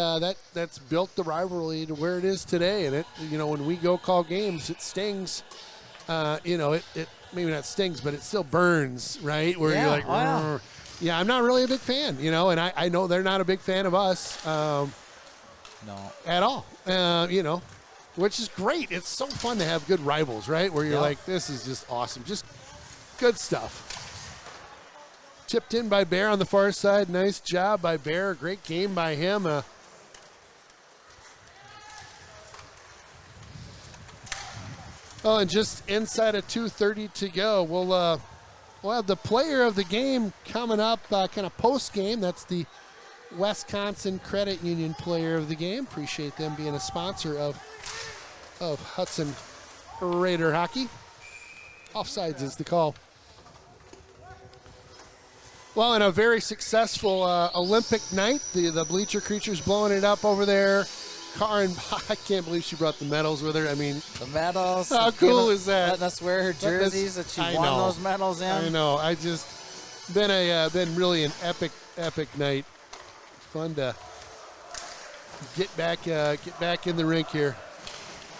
built the rivalry to where it is today. And it, when we go call games, it stings. It maybe not stings, but it still burns, right? Where you're like, yeah, I'm not really a big fan, and I know they're not a big fan of us, no, at all. Which is great. It's so fun to have good rivals, right? Where you're like, this is just awesome, just good stuff. Tipped in by Bear on the far side. Nice job by Bear. Great game by him. And just inside of 2:30 to go. We'll have the player of the game coming up kind of post-game. That's the Wisconsin Credit Union player of the game. Appreciate them being a sponsor of Hudson Raider hockey. Offsides is the call. Well, in a very successful Olympic night, the Bleacher Creatures blowing it up over there. Karin, I can't believe she brought the medals with her. I mean, the medals. How cool is that? Letting us wear her jerseys that she won those medals in. I know. I just been really an epic night. Fun to get back in the rink here.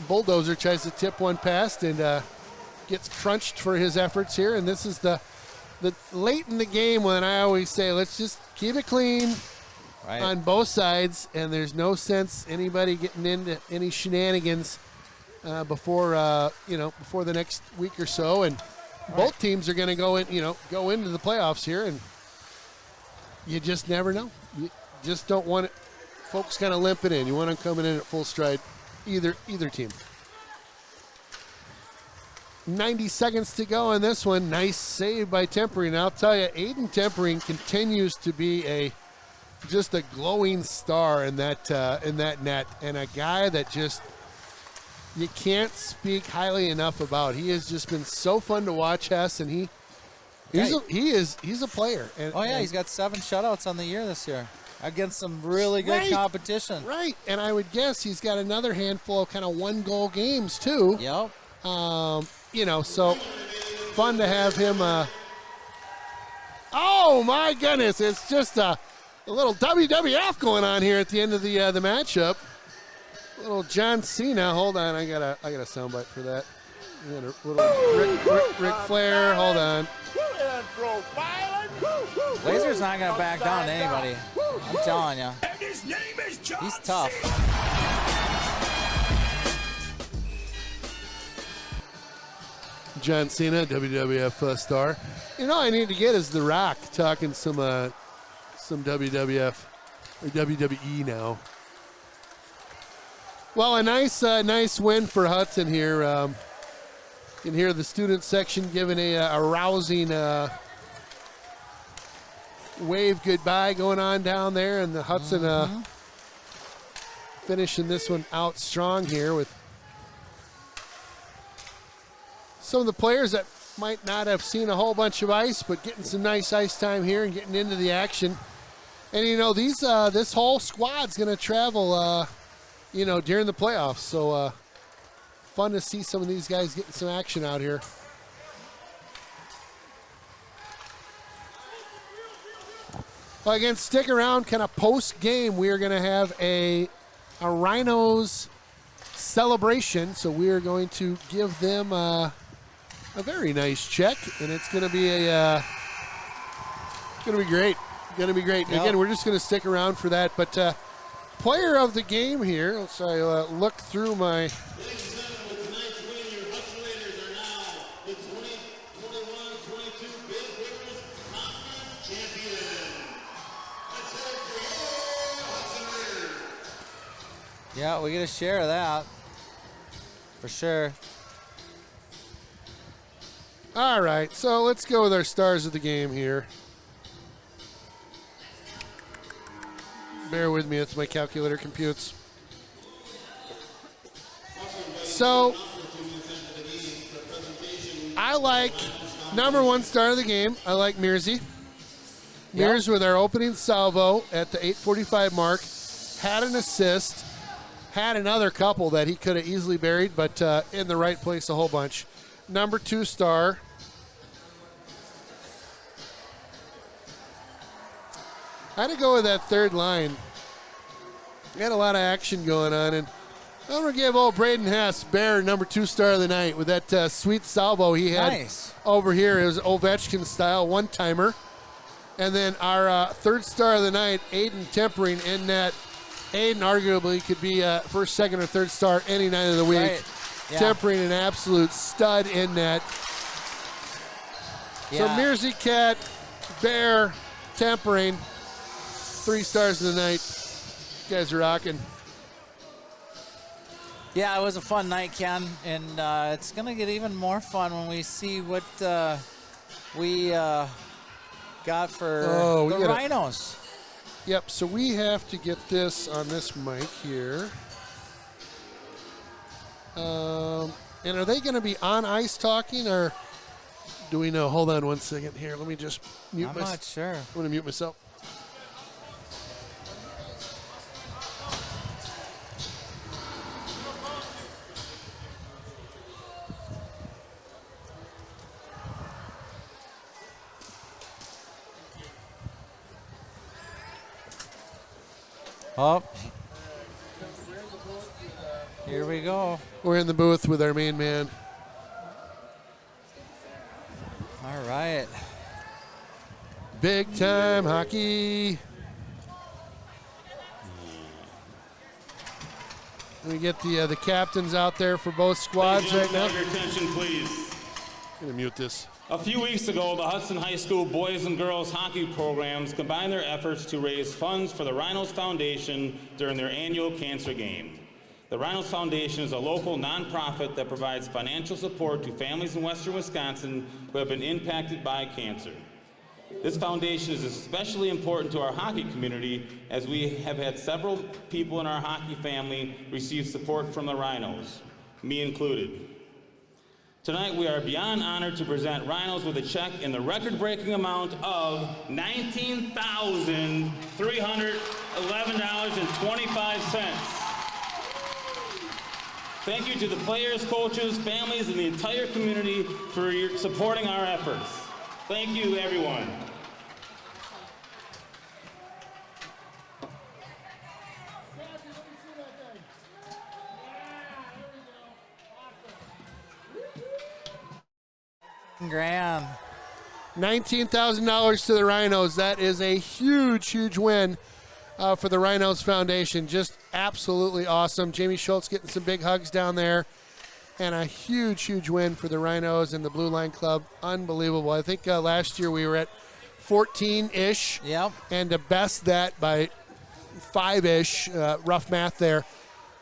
Bulldozer tries to tip one past and gets crunched for his efforts here, and this is the late in the game when I always say, let's just keep it clean on both sides, and there's no sense anybody getting into any shenanigans before the next week or so. And both teams are going to go into the playoffs here, and you just never know. You just don't want it. Folks kind of limping in. You want them coming in at full stride. Either team. 90 seconds to go in this one. Nice save by Tempering. I'll tell you, Aiden Tempering continues to be just a glowing star in that net, and a guy that just you can't speak highly enough about. He has just been so fun to watch, Hess, and he's a player. And, he's got 7 shutouts on the year this year against some really good competition. Right, and I would guess he's got another handful of kind of 1-goal games too. Yep. So fun to have him. Oh my goodness! It's just a little WWF going on here at the end of the matchup. Little John Cena. Hold on, I got a soundbite for that. We got a little Ric Flair. Hold on. Laser's not going to back down to anybody. I'm telling you. He's tough. John Cena, WWF star. You know, I need to get is The Rock talking some WWF or WWE now. Well, a nice win for Hudson here. You can hear the student section giving a rousing wave goodbye going on down there, and the Hudson finishing this one out strong here with some of the players that might not have seen a whole bunch of ice, but getting some nice ice time here and getting into the action. And you know, these this whole squad's going to travel, you know, during the playoffs. So fun to see some of these guys getting some action out here. Well, again, stick around. Kind of post game, we are going to have a Rhinos celebration. So we are going to give them a very nice check, and it's going to be great. Going to be great. And again, we're just going to stick around for that. But player of the game here. Let's look through my. Yeah, we get a share of that for sure. All right, so let's go with our stars of the game here. Bear with me as my calculator computes. So, I like number one star of the game. I like Mearsy. Mears with our opening salvo at the 8:45 mark. Had an assist. Had another couple that he could have easily buried, but in the right place a whole bunch. Number two star. I had to go with that third line. We had a lot of action going on, and I'm going to give old Braden Hess, Bear, number two star of the night with that sweet salvo he had over here. It was Ovechkin style, one-timer. And then our third star of the night, Aiden Tempering in net. Aiden arguably could be first, second, or third star any night of the week. Right. Yeah. Tempering an absolute stud in net. Yeah. So Mearsy, Cat, Bear, Tempering, 3 stars of the night. You guys are rocking. Yeah, it was a fun night, Ken, and it's going to get even more fun when we see what we got for the Rhinos. Yep, so we have to get this on this mic here. And are they going to be on ice talking, or do we know? Hold on one second here. Let me just mute myself. I'm not sure. I'm going to mute myself. Oh, here we go. We're in the booth with our main man. All right. Big time hockey. We get the captains out there for both squads right now. Your attention, please. I'm gonna mute this. A few weeks ago, the Hudson High School boys and girls hockey programs combined their efforts to raise funds for the Rhinos Foundation during their annual cancer game. The Rhinos Foundation is a local nonprofit that provides financial support to families in western Wisconsin who have been impacted by cancer. This foundation is especially important to our hockey community, as we have had several people in our hockey family receive support from the Rhinos, me included. Tonight, we are beyond honored to present Rhinos with a check in the record-breaking amount of $19,311.25. Thank you to the players, coaches, families, and the entire community for supporting our efforts. Thank you, everyone. grand. $19,000 to the Rhinos. That is a huge, huge win for the Rhinos Foundation. Just absolutely awesome. Jamie Schultz getting some big hugs down there. And a huge, huge win for the Rhinos and the Blue Line Club. Unbelievable. I think last year we were at 14-ish. Yep. And to best that by 5-ish, rough math there.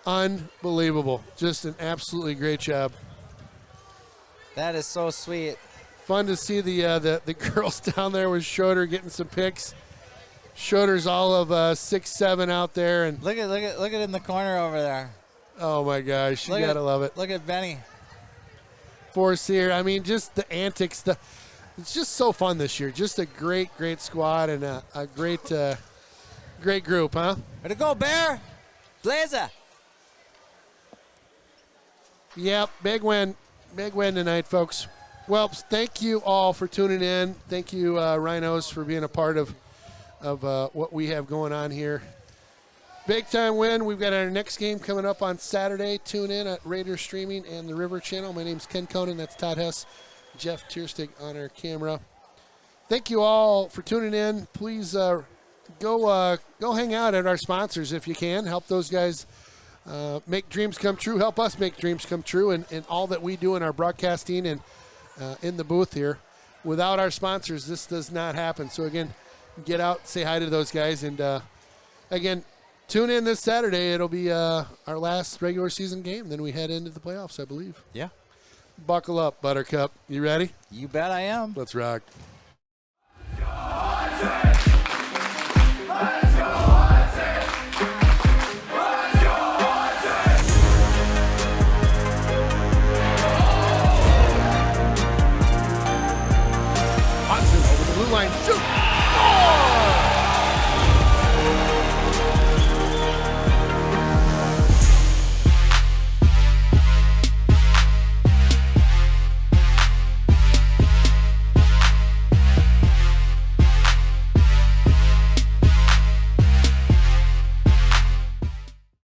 Unbelievable. Just an absolutely great job. That is so sweet. Fun to see the girls down there with Schroeder getting some pics. Schroeder's all of 6'7" out there, and look at in the corner over there. Oh my gosh, you gotta love it. Look at Benny. Force here. I mean, just the antics. It's just so fun this year. Just a great squad and a great group, huh? Way to go, Bear! Blazer! Yep, big win tonight, folks. Well, thank you all for tuning in. Thank you, Rhinos, for being a part of what we have going on here. Big time win. We've got our next game coming up on Saturday. Tune in at Raiders Streaming and the River Channel. My name's Ken Conan. That's Todd Hess, Jeff Tierstig on our camera. Thank you all for tuning in. Please go hang out at our sponsors if you can. Help those guys make dreams come true. Help us make dreams come true and all that we do in our broadcasting and in the booth here. Without our sponsors, this does not happen. So, again, get out, say hi to those guys. And, again, tune in this Saturday. It'll be our last regular season game. Then we head into the playoffs, I believe. Yeah. Buckle up, Buttercup. You ready? You bet I am. Let's rock. Hudson over the blue line. Shoot! Oh!